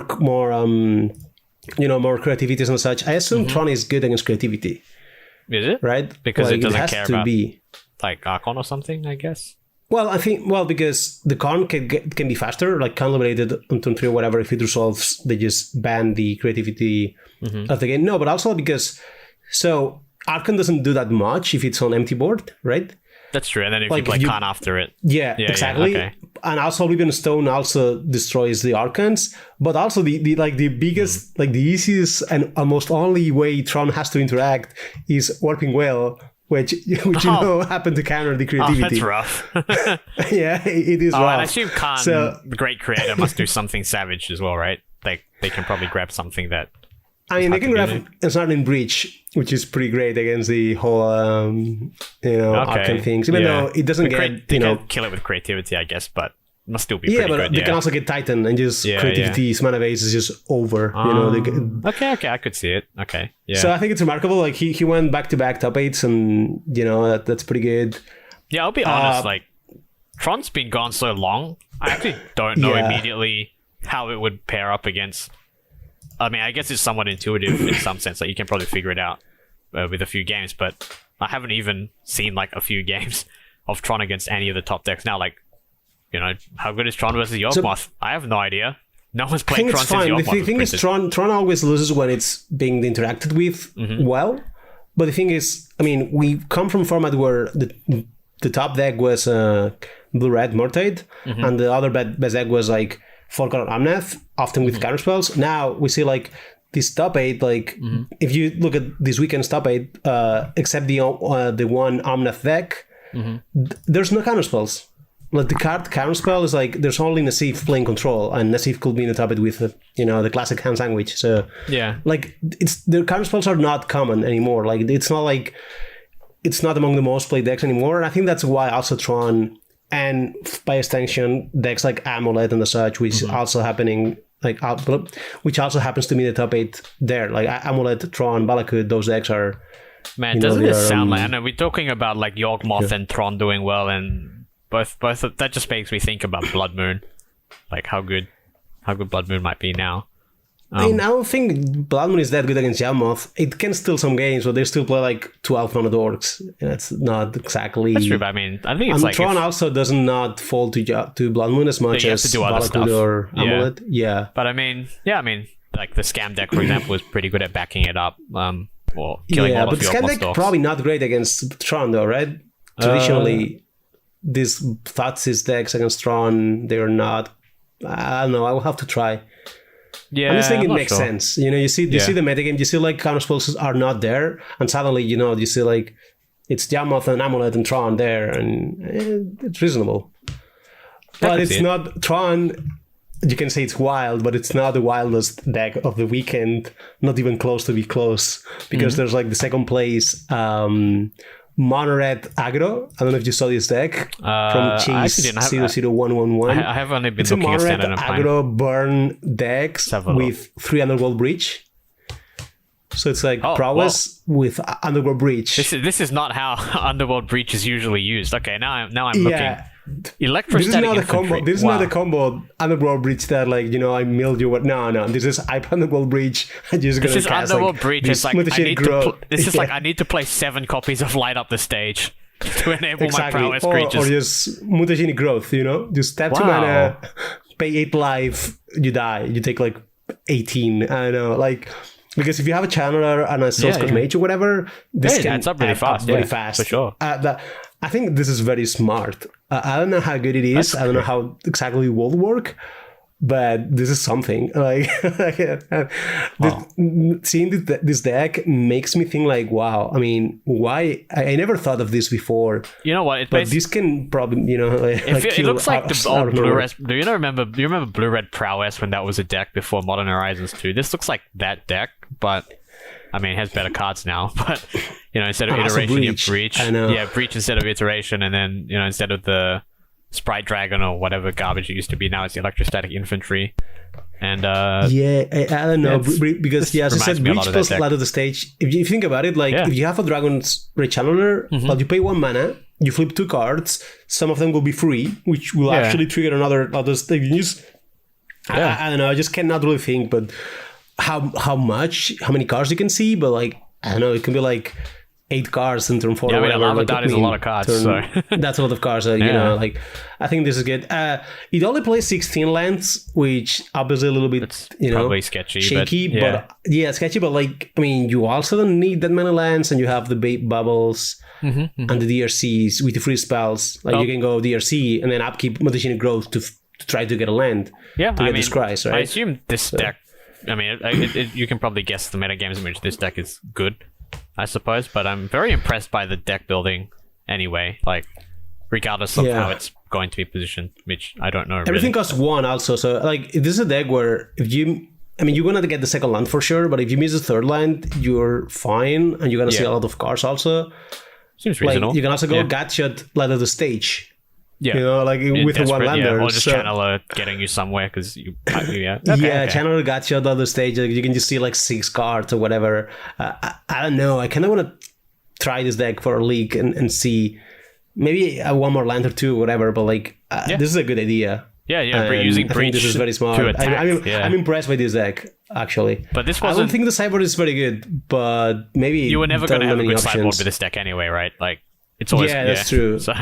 creativities and such. I assume Tron is good against creativity. Is it? Right? Because like, it doesn't has care to about be. Like Archon or something, I guess. Well, I think because the con can be faster, like con liberated on turn 3 or whatever. If it resolves, they just ban the creativity of the game. No, but also because Archon doesn't do that much if it's on empty board, right? That's true. And then if you play con after it. Yeah, exactly. Yeah, okay. And also Oblivion Stone also destroys the Archons, but also the biggest, like the easiest and almost only way Tron has to interact is Warping Well, which happened to counter the creativity. That's rough. Yeah, it is rough. And I assume Khan, the great creator, must do something savage as well, right? Like they can probably grab something that. They can grab Ensnared Breach, which is pretty great against the whole, Archon things. Even though it doesn't get, they can kill it with creativity, I guess, but it must still be pretty good. They can also get Titan and just creativity's mana base is just over. Okay, I could see it. Okay, yeah. So I think it's remarkable. Like he went back-to-back top 8s, and that's pretty good. Yeah, I'll be honest. Like Tron's been gone so long, I actually don't know immediately how it would pair up against. I guess it's somewhat intuitive in some sense. Like you can probably figure it out with a few games, but I haven't even seen like a few games of Tron against any of the top decks. Now, like, how good is Tron versus Yawmoth? I have no idea. No one's playing Tron since Yawmoth. The thing is, Tron always loses when it's being interacted with well. But the thing is, we come from a format where the top deck was Blue-Red Murktide, and the other best deck was like Four-Color Omnath, often with counter spells. Now we see like this top 8, like if you look at this weekend's top 8, except the one Omnath deck, there's no counter spells. Like the counter spell is like there's only Nassif playing control, and Nassif could be in the top 8 with the classic hand sandwich. So like the counter spells are not common anymore. Like it's not among the most played decks anymore. And I think that's why also Tron, and by extension decks like Amulet and the such, which is also happening, which also happens to be the top 8 there. Like Amulet, Tron, Balakut, those decks are. Man, doesn't it sound like? I know we're talking about like Yawmoth and Tron doing well, and both that just makes me think about Blood Moon, like how good Blood Moon might be now. I don't think Blood Moon is that good against Yawmoth. It can steal some games, but they still play like 12 mana dorks. It's not exactly. That's true, but I think it's like Tron also does not fall to Blood Moon as much as Balakut or Amulet. Yeah, but like the Scam deck, for example, is pretty good at backing it up. Or killing all of your Scam deck probably not great against Tron though, right? Traditionally, these Thoughtseize decks against Tron, they're not. I don't know. I will have to try. Yeah, I'm just thinking it makes sense. You see the metagame, you see like counter spells are not there, and suddenly you see like it's Yawmoth and Amulet and Tron there, and it's reasonable. But it's not Tron. you can say it's wild, but it's not the wildest deck of the weekend. Not even close to be close, because there's like the second place mono red aggro. I don't know if you saw this deck from Chase 00111. I have only been it's a looking at mono red standard and plain. aggro burn decks with 3 Underworld Breach. So it's like prowess with Underworld Breach. This is not how Underworld Breach is usually used. Okay, now I'm looking. Electrostatic infantry. This is not the combo Underworld Breach that like I milled you. No. This is I Underworld Breach. I'm just gonna This is cast Underworld like Breach. It's like this is like I need to play 7 copies of Light Up the Stage to enable my prowess creatures. Or just Mutagenic Growth. Just tap 2 mana, pay 8 life, you die. You take like 18. I don't know, like. Because if you have a channeler and a Soulscourge Mage or whatever, this can adds up really fast. Very fast. For sure. I think this is very smart. I don't know how good it is. I don't know how exactly it will work, but this is something. Like seeing this deck makes me think like, wow. I mean, why? I never thought of this before. You know what? But this can probably, it looks like the old blue red. Do you remember blue red prowess when that was a deck before Modern Horizons 2? This looks like that deck, but I mean, it has better cards now. But instead of iteration, you have breach. I know. Yeah, breach instead of iteration, and then instead of the Sprite Dragon or whatever garbage it used to be, now it's electrostatic infantry. And I don't know, because as I said, breach plus Light of the Stage. If you think about it, like if you have a Dragon's Rechanneler, well, you pay 1 mana, you flip 2 cards, some of them will be free, which will actually trigger another stage. I don't know, I just cannot really think, but how many cards you can see, but like I don't know, it can be like 8 cards in turn 4. Yeah, or whatever. Lava Dart is a lot of cards. That's a lot of cards. Like I think this is good. It only plays 16 lands, which obviously a little bit probably sketchy, shaky. But sketchy. But like I mean, you also don't need that many lands, and you have the bubbles and the DRCs with the free spells. Like you can go DRC and then upkeep Mutagenic Growth to try to get a land. Yeah, to get this Christ, right? I assume this deck. I mean, you can probably guess the metagames in which this deck is good, I suppose, but I'm very impressed by the deck building anyway, like regardless of how it's going to be positioned, which I don't know. Everything costs 1 also, so like this is a deck where you're gonna get the second land for sure, but if you miss the third land, you're fine, and you're gonna see a lot of cards also. Seems reasonable. Like, you can also go Gutshot Light of the Stage. Yeah, like with a 1-lander. Or just channeler getting you somewhere because you. Channeler got you on the other stage. Like, you can just see like 6 cards or whatever. I don't know. I kind of want to try this deck for a league and see maybe 1 more land or 2 or whatever. But like, this is a good idea. But using breach. I think this is very smart. To attack, I'm impressed by this deck actually. But this I don't think the sideboard is very good, but maybe you were never going to have a good options. sideboard with this deck anyway, right? Like it's always that's true. So.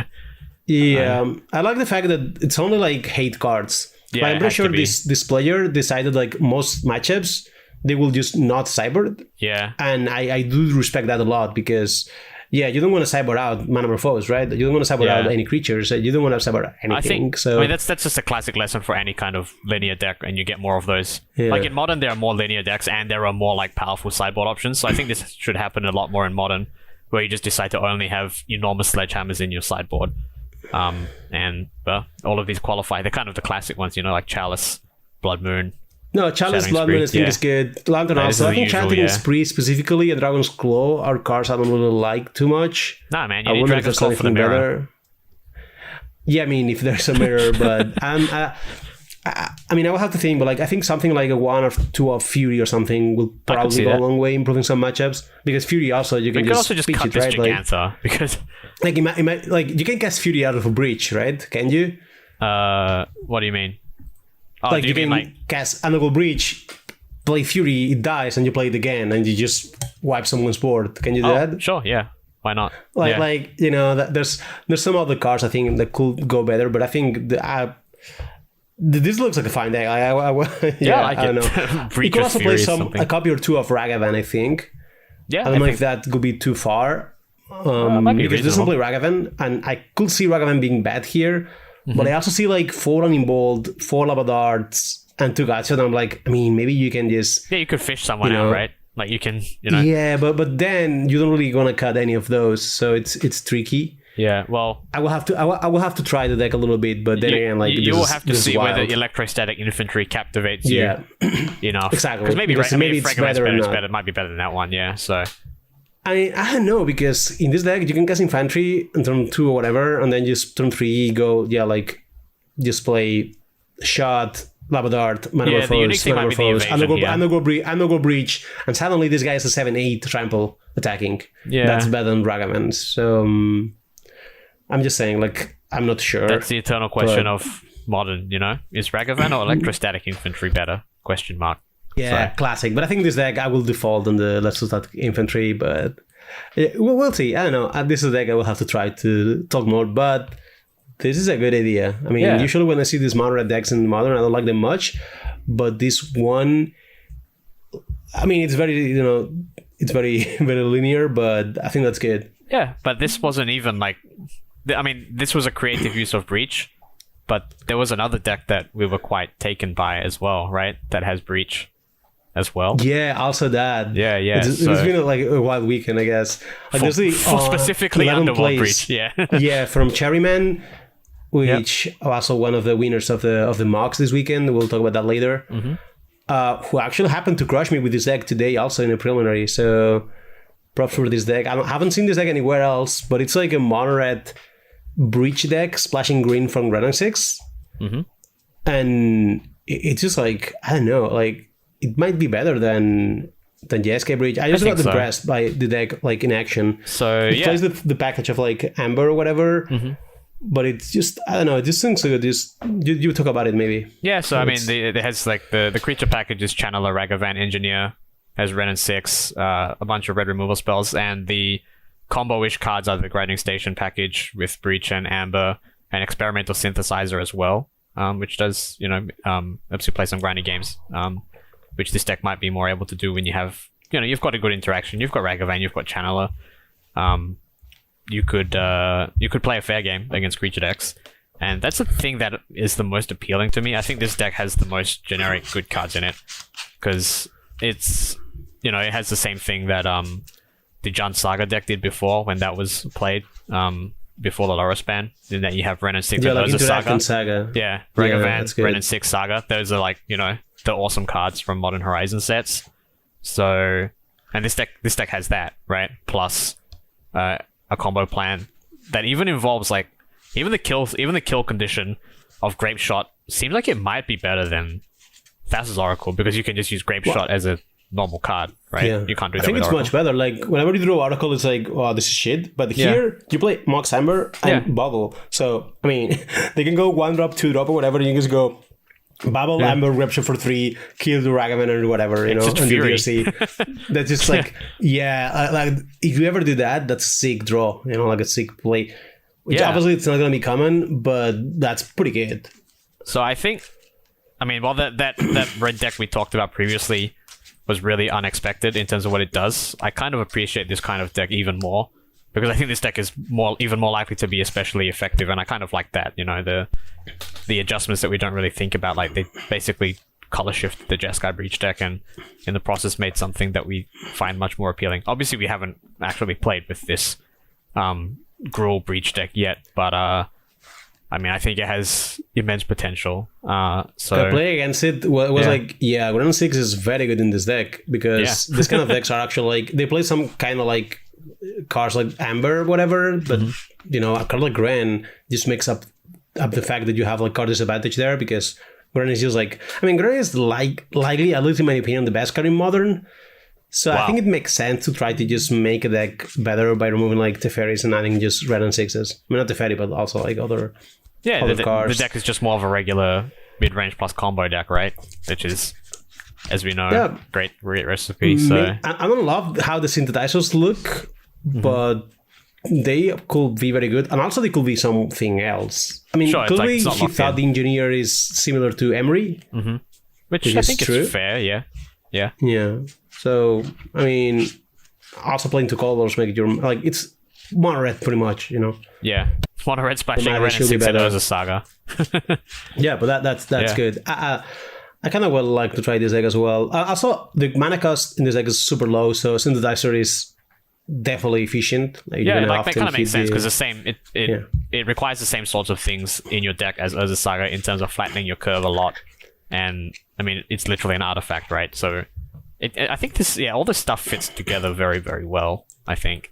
I like the fact that it's only like hate cards. Yeah, I'm pretty sure this player decided like most matchups they will just not sideboard. Yeah, and I do respect that a lot because you don't want to sideboard out Manamorphose, right? You don't want to sideboard out any creatures. You don't want to sideboard anything. I mean, that's just a classic lesson for any kind of linear deck, and you get more of those. Like in Modern, there are more linear decks, and there are more like powerful sideboard options. So I think this should happen a lot more in Modern, where you just decide to only have enormous sledgehammers in your sideboard. And all of these qualify. They're kind of the classic ones, like Chalice, Blood Moon. No, Chalice, Blood Moon, I think is good. Lantern also. I think Chanting Spree specifically and Dragon's Claw are cards I don't really like too much. Nah, man, you need Dragon's Claw for the mirror. Better. Yeah, I mean, if there's a mirror, but I mean, I will have to think, but like I think something like a 1 or 2 of Fury or something will probably go a long way improving some matchups. Because Fury also you can also just cut this Gigantha because like it might, like you can cast Fury out of a breach, right? Can you? What do you mean? Oh, like you can cast Annual Breach, play Fury, it dies, and you play it again, and you just wipe someone's board. Can you do that? Sure, yeah. Why not? Like there's some other cards I think that could go better, but I think this looks like a fine deck. I like I don't know. You could also play a copy or 2 of Ragavan, I think. Yeah, I don't know if that could be too far. Because it doesn't play Ragavan, and I could see Ragavan being bad here. But I also see like 4 Unimbold, 4 Lava Darts, and 2 Gotcha, and I'm like, I mean, maybe you can just... Yeah, you could fish someone out, right? Like you can, Yeah, but then you don't really want to cut any of those, so it's tricky. Yeah, well, I will have to try the deck a little bit, but then again, like you will have to see whether electrostatic infantry captivates you enough. Exactly. Because maybe it's better or not. It might be better than that one. Yeah. So I don't know, because in this deck you can cast infantry on turn 2 or whatever, and then just turn 3 go just play shot, lava dart, metamorphose, and no go breach, and suddenly this guy has a 7/8 trample attacking. Yeah, that's better than Ragavan. So I'm just saying, like, I'm not sure. That's the eternal question of modern. Is Ragavan or electrostatic infantry better? Question mark. Yeah, so. Classic. But I think this deck I will default on the electrostatic infantry, but we'll see. I don't know. This is a deck I will have to try to talk more, but this is a good idea. I mean, usually when I see these mono red decks in Modern, I don't like them much, but this one, I mean, it's very, it's very, very linear, but I think that's good. Yeah, but this wasn't even like, I mean, this was a creative use of Breach, but there was another deck that we were quite taken by as well, right? That has Breach as well. Yeah, also that. Yeah. It's been like a wild weekend, I guess. Like, for specifically Underworld Breach, yeah. Yeah, from Cherryman, which also one of the winners of the mocks this weekend. We'll talk about that later. Mm-hmm. Who actually happened to crush me with this deck today, also in a preliminary. So props for this deck. I haven't seen this deck anywhere else, but it's like a mono red Breach deck, splashing green from Red and 6. Mm-hmm. And it's just like, I don't know, like it might be better than JSK Breach. I just got impressed by the deck, like, in action. So it plays the package of like Amber or whatever. Mm-hmm. But it's just, I don't know, it just seems so good. You talk about it maybe. Yeah, so I mean, it has like the creature package is Channeler, Ragavan, Engineer, has Ren and 6, a bunch of red removal spells, and the combo-ish cards are the Grinding Station package with Breach and Amber, and Experimental Synthesizer as well, which does, helps you play some grindy games, which this deck might be more able to do when you have, you've got a good interaction. You've got Ragavan, you've got Channeler. You could play a fair game against creature decks, and that's the thing that is the most appealing to me. I think this deck has the most generic good cards in it, because it's, it has the same thing that the Jund Saga deck did before when that was played before the Loris ban, in that you have Ren and 6 like those are Saga. Yeah, Ragavan, Ren and 6 Saga. Those are like, the awesome cards from Modern Horizon sets. So, and this deck has that, right? Plus a combo plan that even involves like even the kill condition of Grape Shot seems like it might be better than Thassa's Oracle, because you can just use Grape Shot as a normal card, right? Yeah. You can't do that. I think with it's Oracle. much better. Like whenever you draw Oracle, it's like, oh, this is shit. But here you play Mox Amber and Bubble. So I mean, they can go 1-drop, 2-drop, or whatever. And you just go Bubble, Amber, Rapture for 3, kill the Ragavan or whatever, and the DRC. That's just like, like if you ever do that, that's a sick draw, like a sick play. Which obviously it's not going to be common, but that's pretty good. So I think, I mean, well, that red deck we talked about previously was really unexpected in terms of what it does. I kind of appreciate this kind of deck even more, because I think this deck is even more likely to be especially effective, and I kind of like that, the adjustments that we don't really think about, like they basically color shift the Jeskai Breach deck, and in the process made something that we find much more appealing. Obviously, we haven't actually played with this Gruul Breach deck yet, but I mean, I think it has immense potential. So play against it was like, Grand 6 is very good in this deck, because this kind of decks are actually like, they play some kind of like cards like Amber or whatever, but a card like Gran just makes up the fact that you have like card disadvantage there, because Gran is just like, I mean, Gran is likely, at least in my opinion, the best card in Modern. So I think it makes sense to try to just make a deck better by removing like Teferis and adding just Red and 6s. I mean, not Teferi, but also like other cards. The deck is just more of a regular mid-range plus combo deck, right? Which is, as we know, great recipe. So I don't love how the synthesizers look, but they could be very good, and also they could be something else. I mean, could be he thought the engineer is similar to Emery, which I think is fair. Yeah. So I mean, also playing two colors make your like it's mono red pretty much, Yeah, mono red splashing Ren and 6 as a Saga. Yeah, but that's good. I kind of would like to try this deck as well. Also, the mana cost in this deck is super low, so synthesizer is definitely efficient. Like, you're Yeah, gonna like that often kind of makes hit sense the- because the same it requires the same sorts of things in your deck as Urza Saga in terms of flattening your curve a lot, and I mean it's literally an artifact, right? So I think all this stuff fits together very, very well. I think.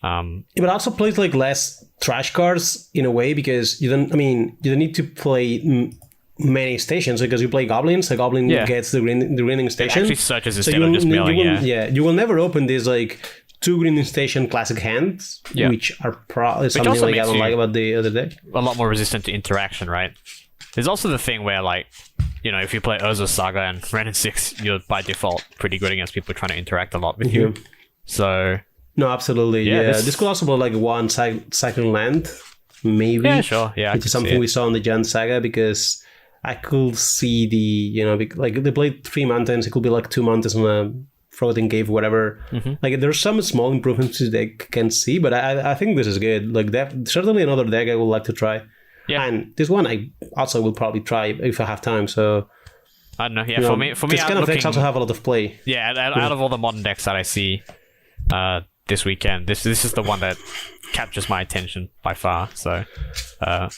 It also plays like less trash cards in a way because you don't need to play many stations because you play goblins. A goblin gets the greening station. It actually searches instead of just milling. You will never open these like 2 greening station classic hands, which are probably something like I don't like about the other deck. A lot more resistant to interaction, right? There's also the thing where like, if you play Urza Saga and Renin 6, you're by default pretty good against people trying to interact a lot with you. So no, absolutely. Yeah, this could also be like one cycling land, maybe. Yeah, sure. Yeah, which is something we saw in the Jan Saga because I could see like they played 3 mountains. It could be like 2 mountains on a floating cave, whatever. Mm-hmm. Like there's some small improvements they can see, but I think this is good. Like certainly another deck I would like to try. Yeah, and this one I also will probably try if I have time. So I don't know. Yeah, for me, this kind of decks also have a lot of play. Yeah, out of all the modern decks that I see this weekend, this is the one that captures my attention by far. So,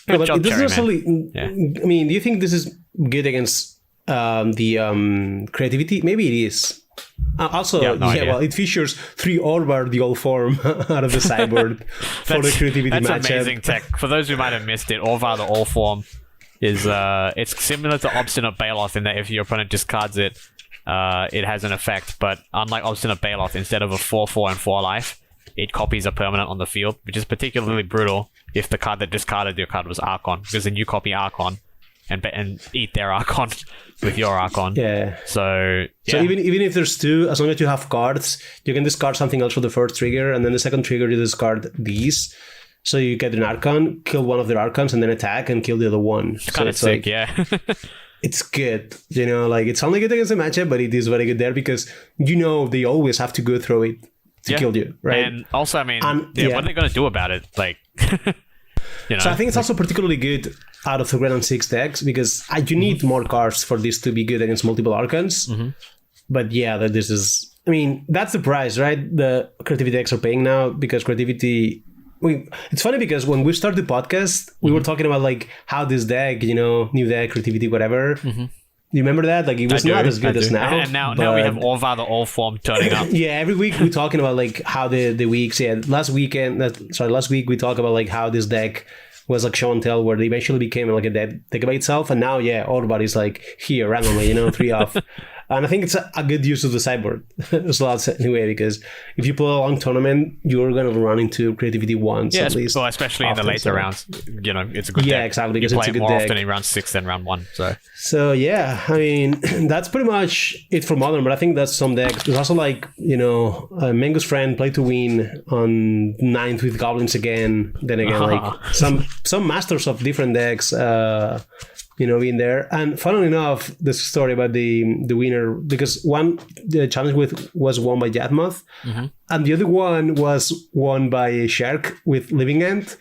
good job, Cherry Man. I mean, do you think this is good against the creativity? Maybe it is. Well, it features 3 Orvar the old form out of the sideboard for the creativity that's matchup. That's amazing tech. For those who might have missed it, Orvar the old form is it's similar to Obstinate Baloth in that if your opponent discards it, it has an effect. But unlike Obstinate Baloth, instead of a 4/4 and 4 life, it copies a permanent on the field, which is particularly brutal if the card that discarded your card was Archon, because then you copy Archon and eat their Archon with your Archon. Yeah. So even if there's 2, as long as you have cards, you can discard something else for the first trigger, and then the second trigger you discard these. So you get an Archon, kill one of their Archons, and then attack and kill the other one. It's kind of sick, yeah. It's good. Like it's only good against the matchup, but it is very good there because they always have to go through it to kill you, right? And also, I mean, what are they going to do about it? Like, So I think it's also particularly good out of the Renin 6 decks because you need more cards for this to be good against multiple Archons. Mm-hmm. But yeah, this is... I mean, that's the price, right? The creativity decks are paying now because creativity... it's funny because when we started the podcast, we were talking about like how this deck, new deck, creativity, whatever. Mm-hmm. Do you remember that? Like it was not as good as now. And now we have Orvar the old form turning up. Yeah, every week we're talking about like how the weeks. Yeah, last week we talked about like how this deck was like show and tell, where they eventually became like a deck by itself, and now Orvar is like here randomly, 3 off. And I think it's a good use of the sideboard as well anyway, because if you play a long tournament, you're going to run into creativity once at least. Well, especially in the later rounds, it's a good deck. Yeah, exactly, because you it's play a good more deck. often in round 6 than round 1. So yeah, I mean, that's pretty much it for Modern, but I think that's some decks. There's also like, Mengu's friend Play to Win on 9th with Goblins again. Then again, like some masters of different decks, in there. And funnily enough, this story about the winner, because the challenge was won by Yatmoth, and the other one was won by Shark with Living End.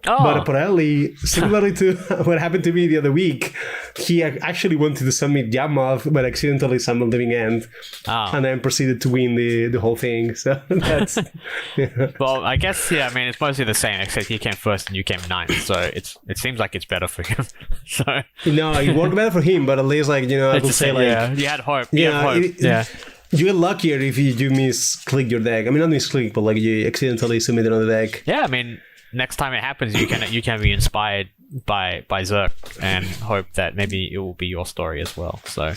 Oh. But apparently, similarly to what happened to me the other week, he actually wanted to submit Yatmoth, but accidentally summoned Living End, and then proceeded to win the whole thing. So that's... Well, I guess, I mean, it's mostly the same, except he came first and you came 9th, so it seems like it's better for him. So no, it worked better for him, but at least, like, I could say, like... you had hope. You had hope. You get luckier if you misclick your deck. I mean, not misclick, but like you accidentally submit another deck. Yeah, I mean... Next time it happens, you can be inspired by Zerk and hope that maybe it will be your story as well. So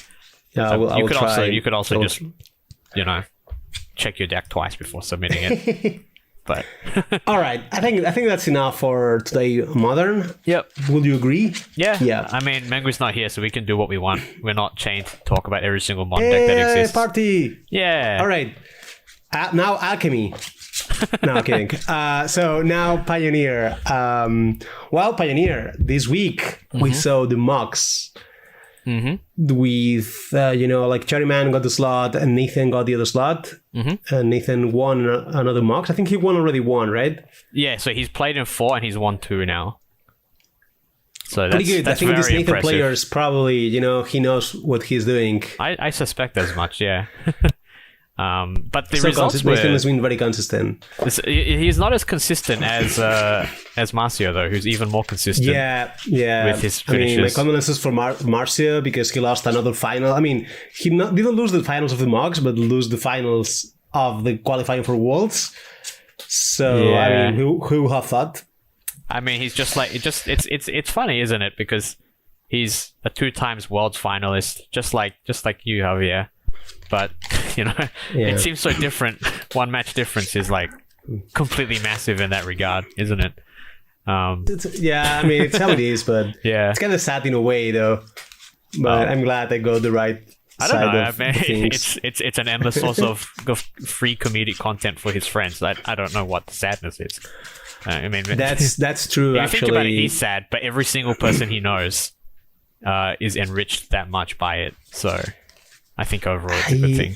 yeah, I will try. You could also just check your deck twice before submitting it. But all right, I think that's enough for today, Modern. Yep. Would you agree? Yeah. I mean, Mengu's not here, so we can do what we want. We're not chained to talk about every single modern deck that exists. Party! Yeah. All right. Now Alchemy. No, I'm kidding. So now Pioneer. Pioneer, this week we saw the mocks with, like Cherry Man got the slot and Nathan got the other slot. And Nathan won another mocks. I think he already won, right? Yeah, so he's played in 4 and he's won 2 now. So that's pretty good. That's I think very this Nathan impressive. player is probably, he knows what he's doing. I suspect as much, yeah. But the So results Nathan were... has been very consistent. He's not as consistent as Marcio, though, who's even more consistent. Yeah. With his finishes. My condolences for Marcio because he lost another final. I mean, he didn't lose the finals of the Mogs, but lose the finals of the qualifying for Worlds. So, I mean, who have thought? I mean, he's just like... It's funny, isn't it? Because he's a 2 times Worlds finalist, just like you, Javier. But, it seems so different. One match difference is like completely massive in that regard, isn't it? I mean, it's how it is, but it's kind of sad in a way, though. But I'm glad I got the right side of things. It's an endless source of free comedic content for his friends. I don't know what the sadness is. I mean, that's true. If actually, you think about it, he's sad, but every single person he knows is enriched that much by it. So I think overall it's a good thing.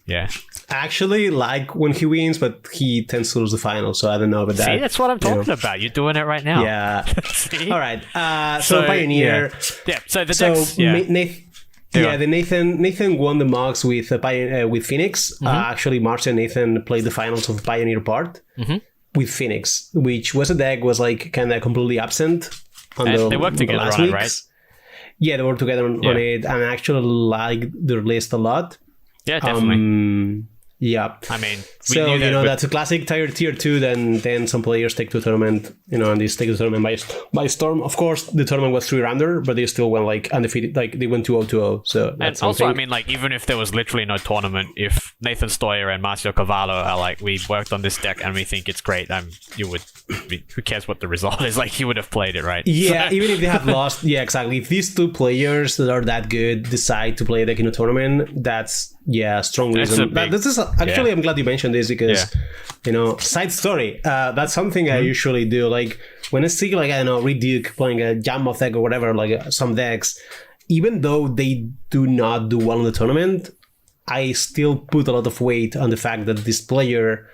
Yeah. I actually like when he wins, but he tends to lose the final, so I don't know about that. See, that's what I'm talking about. You're doing it right now. Yeah. All right. So Pioneer. Yeah. So the decks. Yeah. Nathan won the Mogs with Phoenix. Actually, Marcia and Nathan played the finals of Pioneer part with Phoenix, which was a deck was like kind of completely absent. They worked together on it, right? Yeah, they worked together on it, and I actually liked their list a lot. Yeah, definitely. Yeah. I mean, so that's a classic tier 2. Then some players take to the tournament, and they take the tournament by storm. Of course, the tournament was 3-rounder, but they still went like undefeated. Like they went 2-0-2-0. So that's and also, I mean, like even if there was literally no tournament, if Nathan Stoyer and Marcio Cavallo are like, we worked on this deck and we think it's great, you would. Who cares what the result is? Like, you would have played it, right? Yeah, even if they have lost. Yeah, exactly. If these 2 players that are that good decide to play a deck in a tournament, that's strong reason. This is actually, I'm glad you mentioned this because, side story. That's something I usually do. Like when I see, like, I don't know, Reduke playing a jam of deck or whatever, like some decks, even though they do not do well in the tournament, I still put a lot of weight on the fact that this player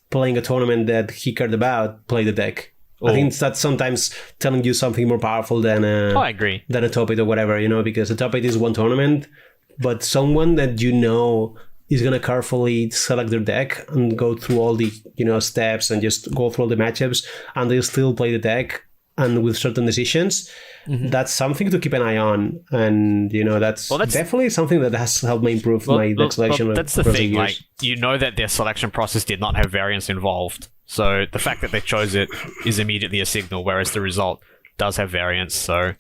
playing a tournament that he cared about play the deck. I think that's sometimes telling you something more powerful than I agree. Than a top 8 or whatever, because a top 8 is one tournament, but someone that is going to carefully select their deck and go through all the steps and just go through all the matchups, and they'll still play the deck and with certain decisions. That's something to keep an eye on, and that's definitely something that has helped me improve my deck selection. That's the thing, like that their selection process did not have variance involved, so the fact that they chose it is immediately a signal, whereas the result does have variance. So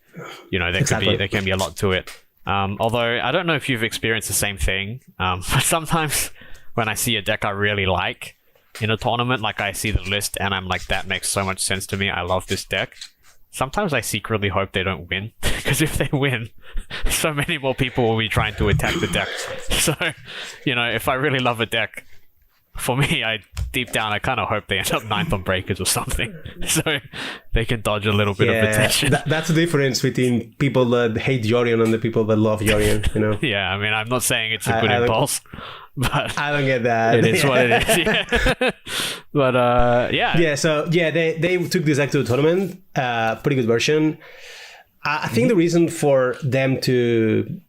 there can be a lot to it. Although I don't know if you've experienced the same thing, but sometimes when I see a deck I really like in a tournament, like I see the list and I'm like, that makes so much sense to me, I love this deck. Sometimes I secretly hope they don't win, because if they win, so many more people will be trying to attack the deck. So, if I really love a deck, for me, deep down, I kind of hope they end up 9th on breakers or something, so they can dodge a little bit of attention. That's the difference between people that hate Yorion and the people that love Yorion, Yeah, I mean, I'm not saying it's a good impulse, but I don't get that. It is what it is, yeah. But, they took this deck to the tournament, pretty good version. I think the reason for them to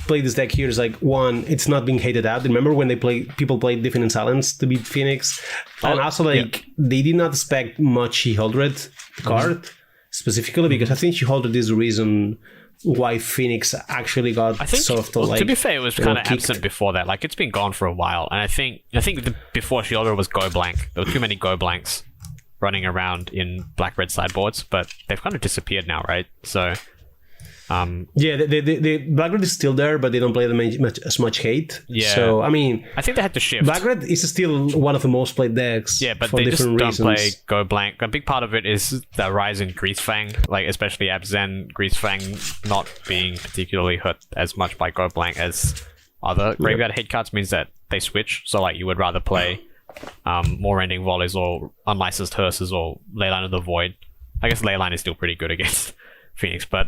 play this deck here is like, one, it's not being hated out. Remember when people played Defend and Silence to beat Phoenix? And also they did not expect much She-Holdred card specifically, because I think She-Holdred is the reason why Phoenix actually got to be fair, it was kind of absent before that. Like, it's been gone for a while, and I think before She-Holdred was Go Blank. There were too many Go Blanks running around in black-red sideboards, but they've kind of disappeared now, right? So the Black-Red is still there, but they don't play them as much hate. Yeah. So, I mean, I think they had to shift. Black-Red is still one of the most played decks. Yeah, but for they just different don't reasons. play Go Blank. A big part of it is the rise in Greasefang, like especially Abzen, Greasefang not being particularly hurt as much by Go Blank as other graveyard hate cards means that they switch. So, like, you would rather play more Ending Volleys or Unlicensed Hearses or Leyline of the Void. I guess Leyline is still pretty good against Phoenix, but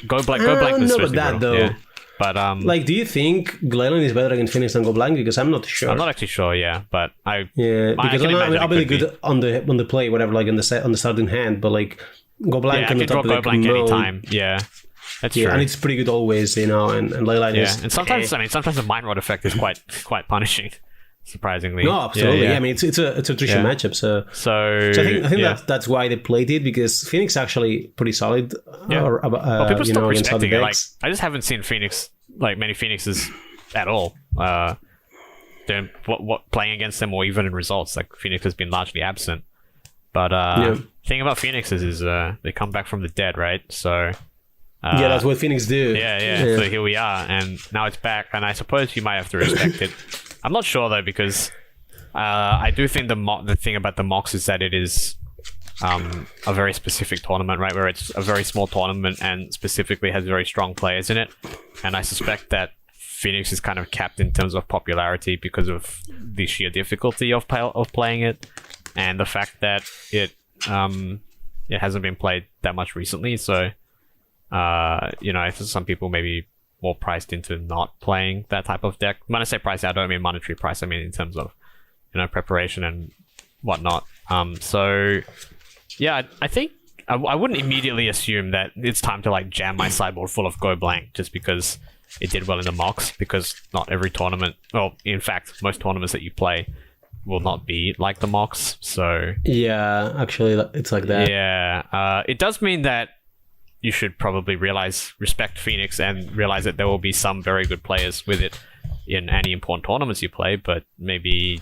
Go Blank. Go Blank is about that though. Yeah. But like, do you think Leyline is better against Phoenix than Go Blank? Because I'm not sure. I'm not actually sure. Yeah, but because I'll be good on the play, whatever, like on the starting hand. But like Go Blank, I can draw Go Blank anytime. Yeah, That's yeah, true. and it's pretty good always, and Leyline Yeah, is and sometimes sometimes the Mind Rod effect is quite punishing, surprisingly. no, absolutely. Yeah. I mean, it's a attrition matchup, so I think that's why they played it, because Phoenix actually pretty solid. Yeah. Well, people stop against other respecting it. Like, decks. I just haven't seen Phoenix, like many Phoenixes at all. What playing against them or even in results, like Phoenix has been largely absent. But thing about Phoenixes is they come back from the dead, right? So that's what Phoenix do. Yeah. So here we are, and now it's back, and I suppose you might have to respect it. I'm not sure though, because I do think the thing about the Mox is that it is a very specific tournament, right? Where it's a very small tournament and specifically has very strong players in it, and I suspect that Phoenix is kind of capped in terms of popularity because of the sheer difficulty of playing it, and the fact that it hasn't been played that much recently. So, if some people maybe more priced into not playing that type of deck. When I say price, I don't mean monetary price. I mean in terms of preparation and whatnot. So yeah, I think I wouldn't immediately assume that it's time to like jam my sideboard full of Go Blank just because it did well in the Mox, because not every tournament, well, in fact, most tournaments that you play will not be like the Mox. So yeah, actually, it's like that. Yeah, it does mean that you should probably respect Phoenix and realize that there will be some very good players with it in any important tournaments you play. But maybe,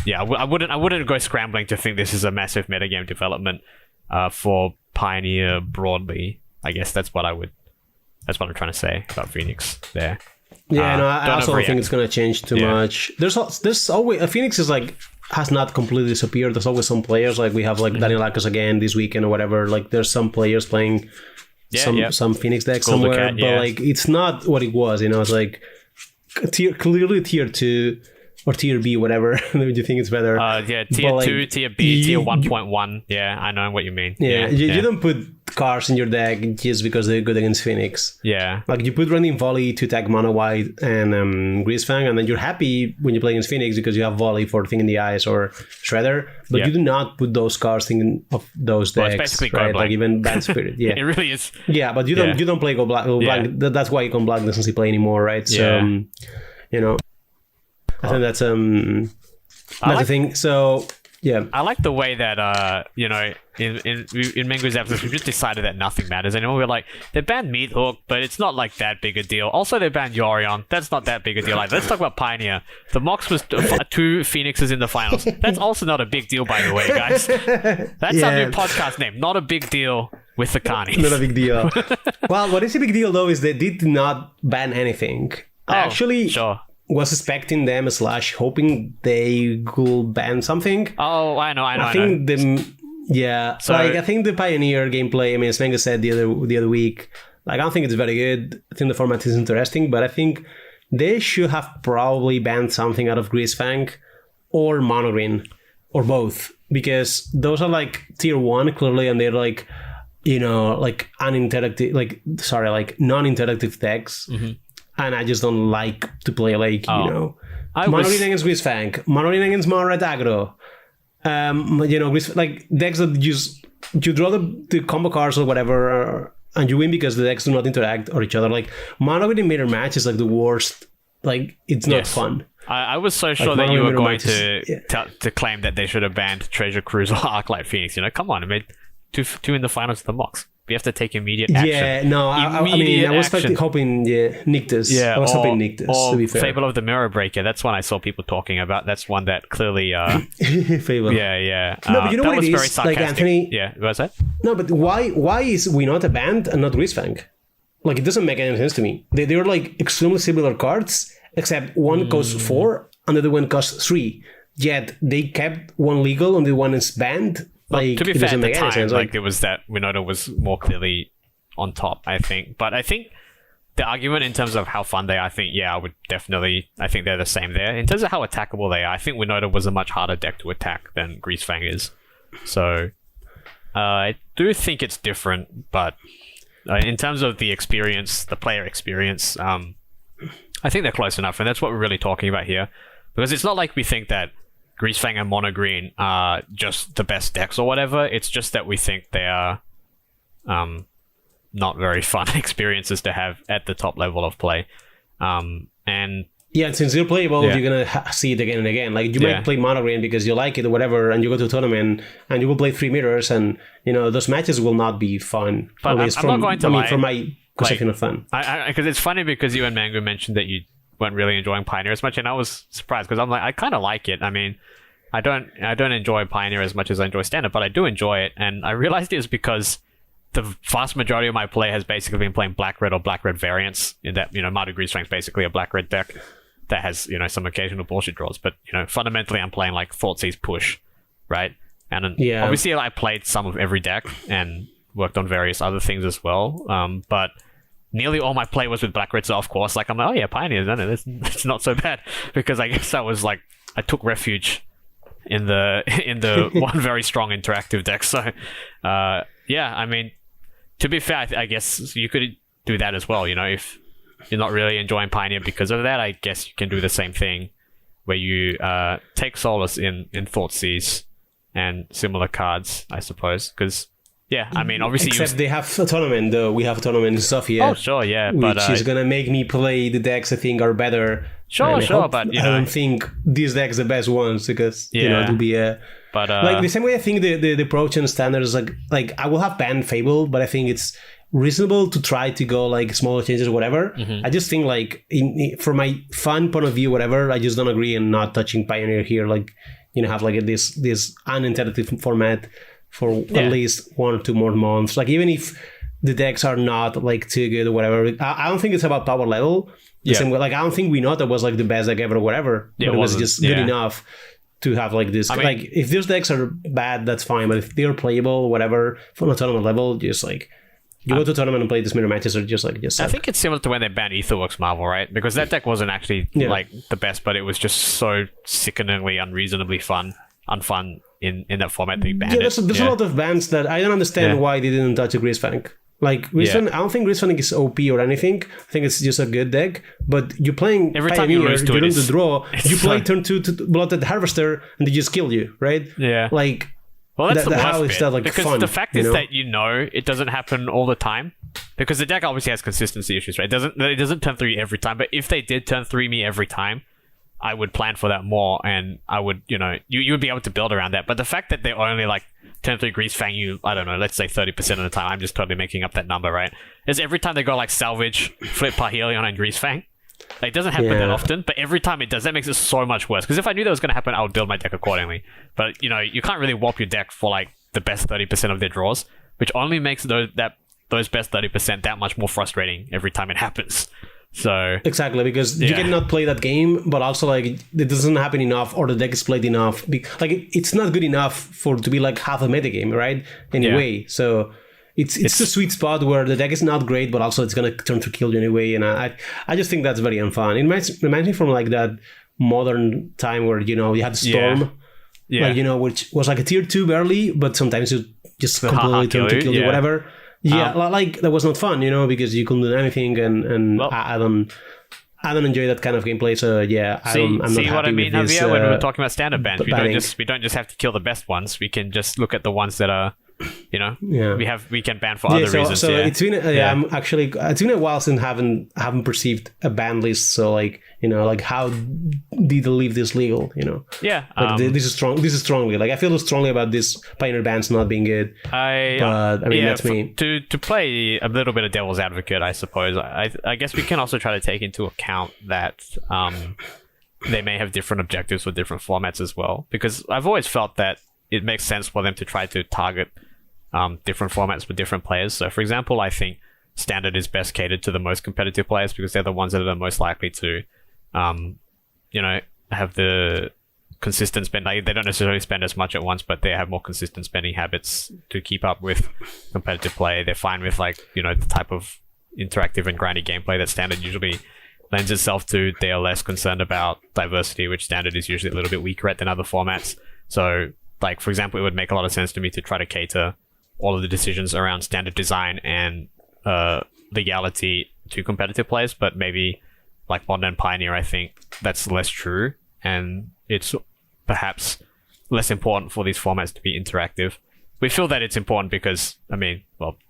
yeah, I wouldn't go scrambling to think this is a massive metagame development for Pioneer broadly. I guess that's what I'm trying to say about Phoenix there. Yeah, I also don't think it's going to change too much. There's always Phoenix is like has not completely disappeared. There's always some players, like we have like Daniel Akos again this weekend or whatever. Like there's some players playing some Phoenix decks somewhere, but like it's not what it was. It's like clearly tier 2 or tier B, whatever. Do you think it's better? Tier 2, tier B, tier 1.1. Yeah, I know what you mean. You don't put cards in your deck just because they're good against Phoenix. Yeah. Like you put Running Volley to tag Mono White and Greasefang, and then you're happy when you play against Phoenix because you have Volley for Thing in the Eyes or Shredder, but you do not put those cards thinking of those decks. It's basically right? Go Blank. Like even Bad Spirit. Yeah. It really is. Yeah, but you don't play Go Black. That's why Go Black doesn't see play anymore, right? So, I think that's the thing. So yeah, I like the way that in Mengu's episodes we just decided that nothing matters anymore. We're like, they banned Meat Hook, but it's not like that big a deal. Also, they banned Yorion. That's not that big a deal. Like, let's talk about Pioneer. The Mox was 2 Phoenixes in the finals. That's also not a big deal, by the way, guys. That's our new podcast name. Not a big deal with the Karnies. Not a big deal. Well, what is a big deal though is they did not ban anything. Actually, sure. Was expecting them / hoping they could ban something. Oh, I know. I think so, I think the Pioneer gameplay, I mean, as Mengu said the other week, like I don't think it's very good. I think the format is interesting, but I think they should have probably banned something out of Greasefang or Monogreen or both, because those are like tier 1 clearly, and they're like like uninteractive, like non-interactive decks. Mm-hmm. And I just don't like to play like, Monogreen against Greasefang, Monogreen against Mono-Red Aggro. Like decks that you draw the combo cards or whatever, and you win because the decks do not interact or each other. Like Monogreen in mirror match is like the worst. Like it's not fun. I was so sure that you were going to claim that they should have banned Treasure Cruise or Arclight Phoenix. I made two in the finals of the Mox. We have to take immediate action. Yeah, no, I was hoping Nyctus. Yeah, I was hoping Nyctus, to be fair. Fable of the Mirror Breaker. That's one I saw people talking about. That's one that clearly... Fable. Yeah. No, but you know that what was it very is? sarcastic. Like, Anthony... Yeah, what's that? No, but why is we not a band and not Greasefang? Like, it doesn't make any sense to me. They're like extremely similar cards, except one costs 4 and the other one costs 3. Yet they kept one legal and the one is banned. Like, to be fair, at the time, like it was that Winota was more clearly on top, I think. But I think the argument in terms of how fun they are, I think they're the same there. In terms of how attackable they are, I think Winota was a much harder deck to attack than Greasefang is. So I do think it's different, but in terms of the experience, the player experience, I think they're close enough, and that's what we're really talking about here. Because it's not like we think that Greasefang and Mono Green are just the best decks or whatever. It's just that we think they are not very fun experiences to have at the top level of play. And yeah, and since you're playable, you're gonna see it again and again. Like you might play monogreen because you like it or whatever, and you go to a tournament and you will play 3 meters, and those matches will not be fun. But I'm not going to lie. From my perception of fun. Because it's funny because you and Mengu mentioned that you weren't really enjoying Pioneer as much, and I was surprised because I'm like, I kind of like it. I mean, I don't enjoy Pioneer as much as I enjoy Standard, but I do enjoy it, and I realized it was because the vast majority of my play has basically been playing black-red or black-red variants. In that, Mardu Greasefank's basically a black-red deck that has, some occasional bullshit draws. But, fundamentally I'm playing like Thoughtseize Push, right? And obviously I played some of every deck and worked on various other things as well. But nearly all my play was with black-red, so of course, like I'm like, oh yeah, Pioneer, no, it's not so bad. Because I guess I was like, I took refuge in the one very strong interactive deck. So, I mean, to be fair, I guess you could do that as well. If you're not really enjoying Pioneer because of that, I guess you can do the same thing where you take solace in Thoughtseize and similar cards, I suppose. Because, I mean, obviously... Except they have a tournament, though. We have a tournament in Sofia. Oh, sure, yeah. Which is going to make me play the decks I think are better. Sure, but, I don't think these decks are the best ones because, it will be a... But, like, the same way I think the approach and standard is like, I will have banned Fable, but I think it's reasonable to try to go like smaller changes or whatever. I just think like from my fun point of view, whatever, I just don't agree in not touching Pioneer here. Like, have like this uninteractive format for at least 1 or 2 more months. Like even if the decks are not like too good or whatever, I don't think it's about power level. The same way, like I don't think we know that was like the best deck ever or whatever. But it was just good enough to have like this. I mean, like if those decks are bad, that's fine. But if they're playable, whatever, from a tournament level, just like you go to a tournament and play these mirror matches are just I think it's similar to when they banned Etherworks Marvel, right? Because that deck wasn't actually like the best, but it was just so sickeningly, unreasonably unfun in that format that you banned there's a lot of bans that I don't understand why they didn't touch a Greasefank. Like Greasefank, I don't think Greasefank is OP or anything. I think it's just a good deck. But you're playing every time Pioneer, you lose to it, the draw. You play turn 2 to Blooded Harvester, and they just kill you, right? Yeah. Like, well, that's the worst bit. That, like, because fun, the fact is that it doesn't happen all the time. Because the deck obviously has consistency issues, right? It doesn't turn 3 every time. But if they did turn 3 me every time, I would plan for that more, and I would, you would be able to build around that. But the fact that they only like turn 3 Greasefang you, I don't know, let's say 30% of the time, I'm just totally making up that number, right? Is every time they go like Salvage, Flip Parhelion, and Greasefang. Like, it doesn't happen that often, but every time it does, that makes it so much worse. Because if I knew that was going to happen, I would build my deck accordingly. But, you can't really warp your deck for like the best 30% of their draws, which only makes those best 30% that much more frustrating every time it happens. So exactly, because you cannot play that game, but also like it doesn't happen enough, or the deck is played enough. Like it's not good enough for to be like half a metagame, right? Anyway, so it's a sweet spot where the deck is not great, but also it's gonna turn to kill you anyway. And I just think that's very unfun. It reminds me from like that modern time where you had Storm, like which was like a tier 2 barely, but sometimes you just completely turn to kill you, whatever. Like that was not fun, because you couldn't do anything, and I don't enjoy that kind of gameplay. So I'm not happy what I mean, with this, Javier, when we were talking about standard bans, we don't just have to kill the best ones. We can just look at the ones that are, we can ban for other reasons. So it's been it's been a while since haven't perceived a ban list. So like like how did they leave this legal? Like this is strong. This is strongly like I feel strongly about this Pioneer bans not being good. But I mean that's me. To play a little bit of devil's advocate, I suppose. I guess we can also try to take into account that they may have different objectives with different formats as well. Because I've always felt that it makes sense for them to try to target different formats with different players. So, for example, I think Standard is best catered to the most competitive players because they're the ones that are the most likely to, have the consistent spend. Like, they don't necessarily spend as much at once, but they have more consistent spending habits to keep up with competitive play. They're fine with the type of interactive and grindy gameplay that Standard usually lends itself to. They are less concerned about diversity, which Standard is usually a little bit weaker at than other formats. So, like, for example, it would make a lot of sense to me to try to cater all of the decisions around standard design and legality to competitive players, but maybe like Modern and Pioneer, I think that's less true, and it's perhaps less important for these formats to be interactive. We feel that it's important because,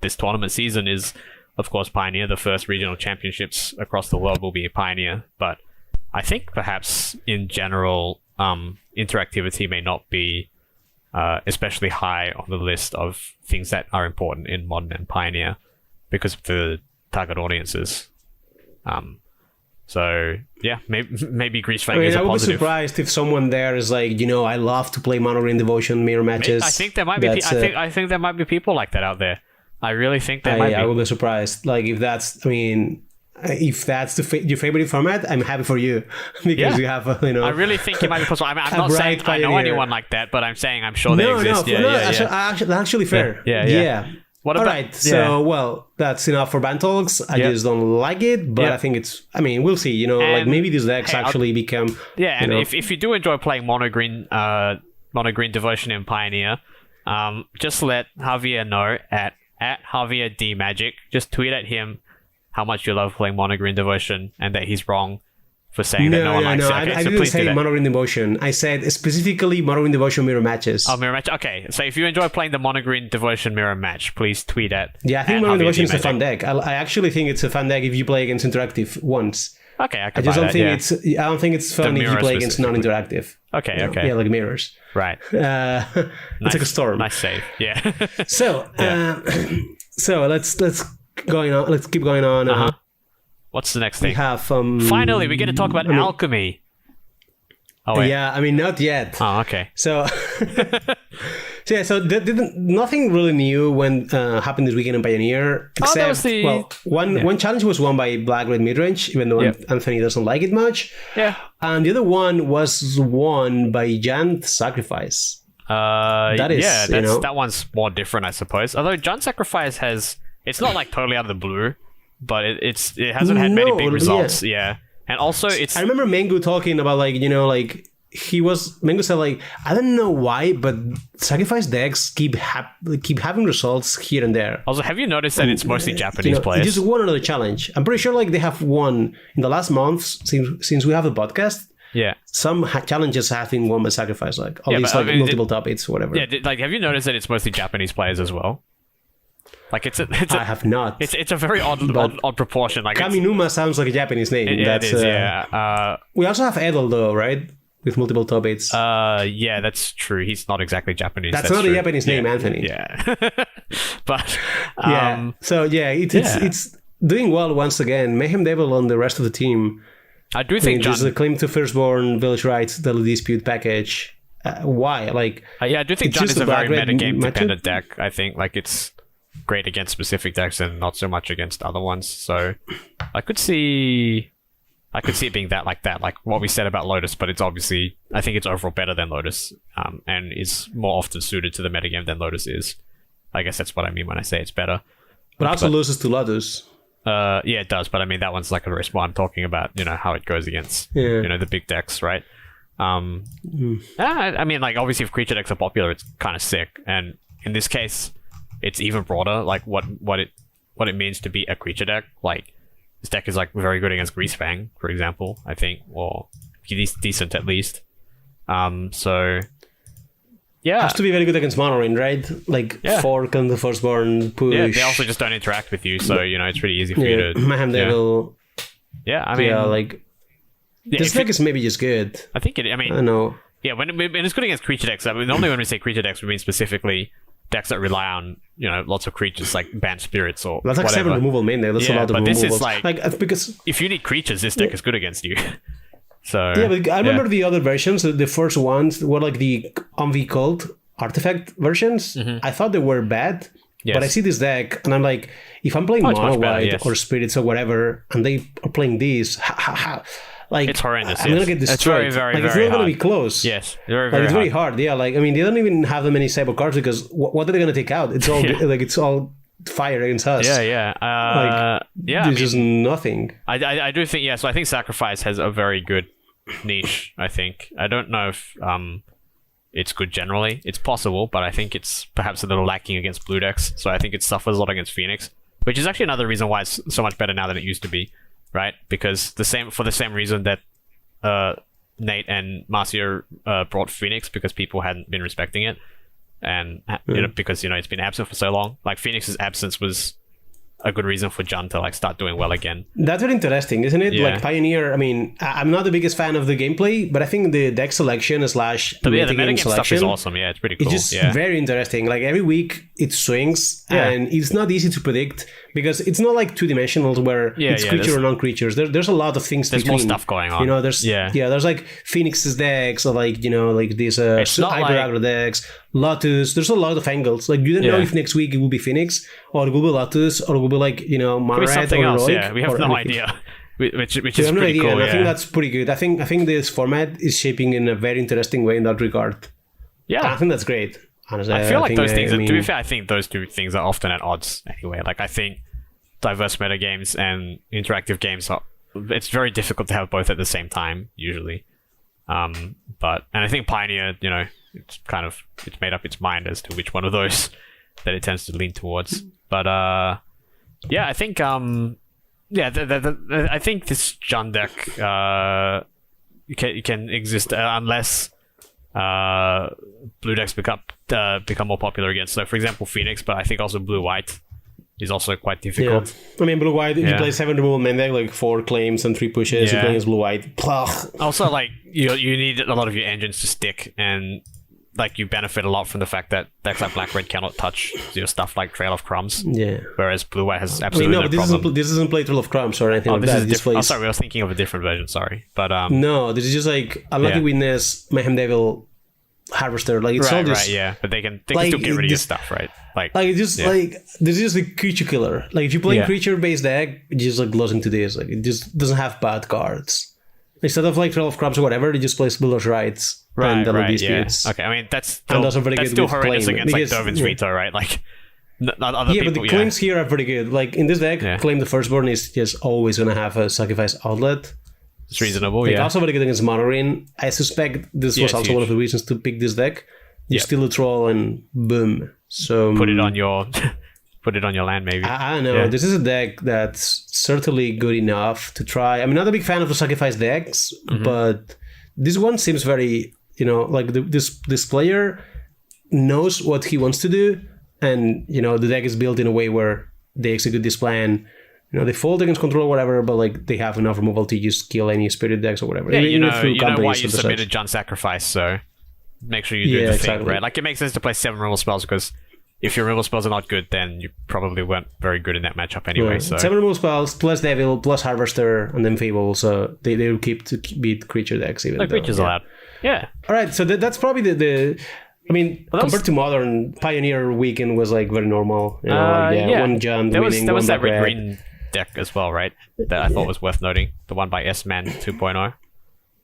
this tournament season is of course, Pioneer, the first regional championships across the world will be a Pioneer. But I think perhaps in general, interactivity may not be especially high on the list of things that are important in Modern and Pioneer because of the target audiences. So yeah, maybe Grease Fang is a I would positive. be surprised if someone there is like, I love to play Mono Green Devotion mirror matches. I think there might be. I think there might be people like that out there. I really think there might be. I will be surprised. Like if that's your favorite format, I'm happy for you because you have I really think it might be possible. I'm not saying I know anyone like that, but I'm saying I'm sure they exist. Actually fair. Yeah. What about, all right, so that's enough for Ban Talks. I just don't like it, but I think it's. I mean, we'll see. Like maybe these decks actually become. Yeah, and if you do enjoy playing Mono Green Devotion in Pioneer, just let Javier know at Javier D Magic. Just tweet at him how much you love playing Mono Green Devotion and that he's wrong for saying that no one likes it. Okay, I didn't say Mono Green Devotion. I said specifically Mono Green Devotion mirror matches. Oh, mirror match. Okay, so if you enjoy playing the Mono Green Devotion mirror match, please tweet at. Yeah, I think Mono Green Devotion is a fun deck. I actually think it's a fun deck if you play against interactive once. Okay, I don't think it's fun if you play against non-interactive. Okay. Yeah, like mirrors. Right. It's like a storm. Nice save. Yeah. So let's keep going on. Uh-huh. What's the next thing? We have finally we get to talk about alchemy. Oh wait. Yeah, I mean not yet. Oh, okay. So nothing really new when happened this weekend in Pioneer, except one challenge was won by Black Red Midrange, even though Anthony doesn't like it much. Yeah. And the other one was won by Giant Sacrifice. That one's more different, I suppose. Although Giant Sacrifice it's not like totally out of the blue, but it hasn't had many big results. Yeah. And also I remember Mengu talking about Mengu said I don't know why, but Sacrifice decks keep having results here and there. Also, have you noticed that it's mostly Japanese players? They just won another challenge. I'm pretty sure they have won in the last month since we have the podcast. Yeah, some challenges have been won by Sacrifice, multiple top 8s, whatever. Yeah, have you noticed that it's mostly Japanese players as well? I have not. It's a very odd proportion. Kaminuma sounds like a Japanese name. It is. We also have Edel though, right? With multiple top 8s. Yeah, that's true. He's not exactly Japanese. That's not a Japanese name, Anthony. Yeah. But So it's doing well once again. Mayhem Devil on the rest of the team. I do think there's a claim to firstborn, village rights, daily dispute package. Why? I do think John is a very metagame dependent deck. I think it's great against specific decks and not so much against other ones. So I could see it being that, like what we said about Lotus, but it's obviously, I think it's overall better than Lotus, and is more often suited to the metagame than Lotus is. I guess that's what I mean when I say it's better. But also loses to Lotus. Yeah, it does, but I mean, that one's like a risk one. I'm talking about, how it goes against, the big decks, right? I mean, obviously if creature decks are popular, it's kind of sick. And in this case, it's even broader, what it means to be a creature deck. This deck is very good against Greasefang, for example, I think, or decent at least. So yeah, has to be very good against Monorain, right? Fork and the firstborn push. Yeah, they also just don't interact with you, so it's pretty easy for you to. Mayhem Devil. Yeah, I mean, this deck is maybe just good. I think it. I mean, I know. Yeah, when it's good against creature decks. I mean, normally when we say creature decks, we mean specifically decks that rely on lots of creatures like banned spirits or that's whatever. 7 removal main deck. That's a lot of but removals. This is because if you need creatures, this deck is good against you. So but I remember the other versions. The first ones were the Envy Cult artifact versions. Mm-hmm. I thought they were bad, but I see this deck and I'm like, if I'm playing mono white or spirits or whatever, and they are playing these, it's horrendous. I'm gonna get destroyed. It's very, very it's very not gonna be close. Yes, very it's hard. very hard. Yeah, I mean, they don't even have that many cyber cards because what are they gonna take out? It's all it's all fire against us. There's just nothing. I do think so I think Sacrifice has a very good niche. I think I don't know if it's good generally. It's possible, but I think it's perhaps a little lacking against blue decks. So I think it suffers a lot against Phoenix, which is actually another reason why it's so much better now than it used to be, right? Because for the same reason that Nate and Marcio brought Phoenix, because people hadn't been respecting it, and because it's been absent for so long. Phoenix's absence was a good reason for Jund to like start doing well again. That's very interesting, isn't it? Yeah. Like Pioneer, I mean, I'm not the biggest fan of the gameplay, but I think the deck selection / The metagame metagame stuff selection is awesome. Yeah, it's pretty cool. it's just very interesting. Like every week it swings, and it's not easy to predict because it's not like 2-dimensional where it's creature or non-creatures. There's a lot of things. There's more stuff going on. You know, there's there's like Phoenix's decks or like like these Hyper decks, Lotus. There's a lot of angles. Like you don't know if next week it will be Phoenix or it will be Lotus or it will be like Mono Red or else. Heroic. Yeah, we have no idea. Which is no pretty idea, cool. And Yeah. I think that's pretty good. I think this format is shaping in a very interesting way in that regard. Yeah, I think that's great. Honestly, I feel like those things. I mean, to be fair, I think those two things are often at odds anyway. Like I think diverse meta games and interactive games it's very difficult to have both at the same time usually. And I think Pioneer, it's made up its mind as to which one of those that it tends to lean towards. But I think I think this Jund deck you can exist unless blue decks become more popular again. So for example Phoenix, but I think also blue-white is also quite difficult. I mean blue-white, if you play 7 removal main deck, like 4 claims and 3 pushes, you're playing as blue-white. Also like you need a lot of your engines to stick, and like you benefit a lot from the fact that decks like black-red cannot touch your stuff like Trail of Crumbs. Yeah. Whereas blue-white has absolutely no problem. This isn't play Trail of Crumbs or anything like this that. is different. Plays... sorry, I was thinking of a different version. Sorry, but no, this is just like Unlucky Witness, Mayhem Devil, Harvester. Like it's all just but they can still get rid of your stuff, right? Like it's just like this is just a creature killer. Like if you play creature based deck, it just like goes into this. Like it just doesn't have bad cards. Instead of like Trail of Crumbs or whatever, they just play Builder's Rights and Double Disputes. Okay, I mean that's still horrendous against like because, Dovin's Veto, right? Like other people, but the claims here are pretty good. Like in this deck, Claim the Firstborn is just always gonna have a sacrifice outlet. It's reasonable, Also very good against Mono Green. I suspect this was also one of the reasons to pick this deck. You steal a troll and boom. So put it on your land, maybe. I don't know. Yeah. This is a deck that's certainly good enough to try. I'm not a big fan of the sacrifice decks, but this one seems very, like this player knows what he wants to do, and the deck is built in a way where they execute this plan. They fold against control or whatever, but like they have enough removal to just kill any spirit decks or whatever. Yeah, you know why you submitted Jund Sacrifice, so make sure you do the thing, right? Like it makes sense to play 7 removal spells because if your removal spells are not good, then you probably weren't very good in that matchup anyway. So 7 removal spells plus Devil plus Harvester and then Fable, so they will keep to beat creature decks even. Creatures allowed. Yeah. All right, so that's probably the I mean, compared to modern, Pioneer weekend was like very normal. One Jund winning. There was that red green deck as well, right? That I thought was worth noting. The one by S-Man 2.0.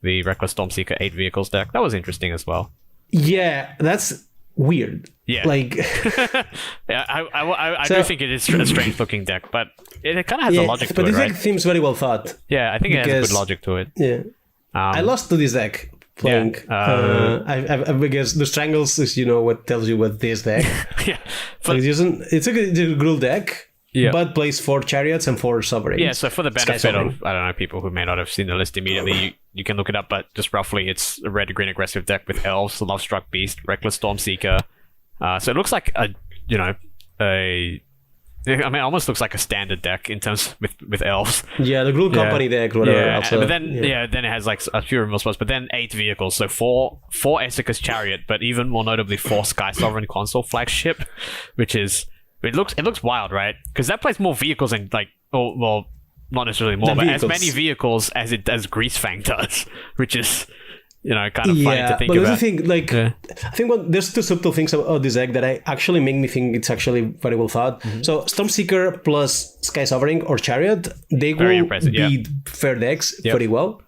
The Reckless Stormseeker 8 vehicles deck. That was interesting as well. Yeah, that's weird. Yeah. Like... I do think it is a strange looking deck, but it kind of has a logic to it, right? But this deck seems very well thought. Yeah, I think it has a good logic to it. Yeah. I lost to this deck playing. I guess the Strangles is, what tells you what this deck. But it's a good rule deck. Yeah. But plays 4 chariots and 4 sovereigns. Yeah, so for the benefit of, I don't know, people who may not have seen the list immediately, you can look it up, but just roughly it's a red-green aggressive deck with Elves, Lovestruck Beast, Reckless Stormseeker. So it looks like it almost looks like a standard deck in terms with Elves. Yeah, the Glue Company deck, whatever. Yeah, also, but then then it has like a few removal spells, but then 8 vehicles, so 4 Essica's Chariot, but even more notably 4 Sky Sovereign Console Flagship, which is... It looks wild, right? Because that plays more vehicles and not necessarily more, but as many vehicles as Greasefang does, which is kind of funny to think but about. I think I think there's 2 subtle things about this deck that actually make me think it's actually very well thought. So Stormseeker plus Sky Sovereign or Chariot, they will beat fair decks very well.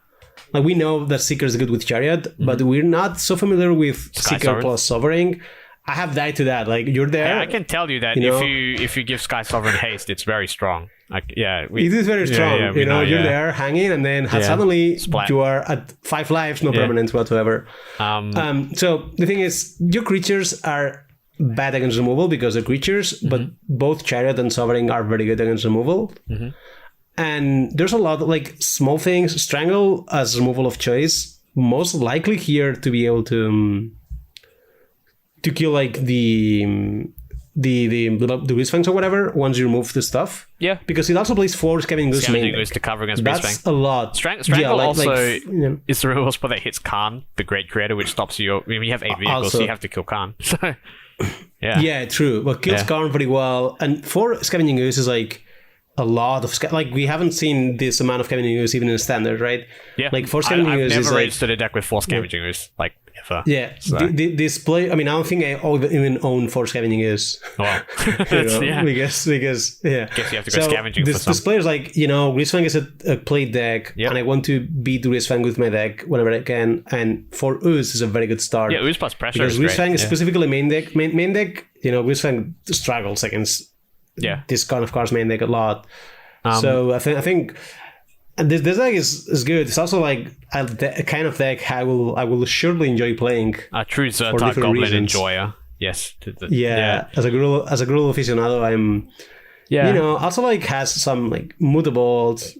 Like we know that Seeker is good with Chariot, but we're not so familiar with Seeker plus Sovereign. I have died to that. Like you're there. I can tell you that if you give Sky Sovereign haste, it's very strong. Like it is very strong. You're there hanging, and then suddenly you are at 5 lives, no permanents whatsoever. So the thing is, your creatures are bad against removal because they're creatures, but both Chariot and Sovereign are very good against removal. And there's a lot of small things. Strangle as removal of choice, most likely here to be able to kill the the Greasefangs or whatever once you remove the stuff. Yeah. Because it also plays 4 Scavenging Ooze main Scavenging deck. Ooze to cover against That's Greasefang. a lot. Strangle also you know. is the removal spell that hits Karn, the Great Creator, which stops you. I mean, you have 8 vehicles, Also- so you have to kill Karn. So, yeah. Yeah, true. But kills Yeah. Karn pretty well. And 4 Scavenging Ooze is like a lot of... Like, we haven't seen this amount of Scavenging Ooze even in Standard, right? Yeah. Like, 4 Scavenging I've Ooze is never like... registered a deck with 4 Scavenging Ooze, like, ever. Yeah, So- this play. I mean, I don't think I even own 4 Scavenging Ooze. Well, You know, yeah. because yeah. Guess you have to go scavenging for some. This player's like, you know, Greasefang is a play deck, Yep. and I want to beat Greasefang with my deck whenever I can. And for Ooze is a very good start. Yeah, Ooze plus pressure because is great. Greasefang is Yeah. specifically main deck. Main deck, you know, Greasefang struggles against Yeah. this kind of cards main deck a lot. So I think. And this deck is good. It's also like a kind of deck I will surely enjoy playing. A true Zertar different Goblin reasons. enjoyer. Yes. Yeah, as a Gruul aficionado, I'm. Yeah. You know, also like has some like mutables.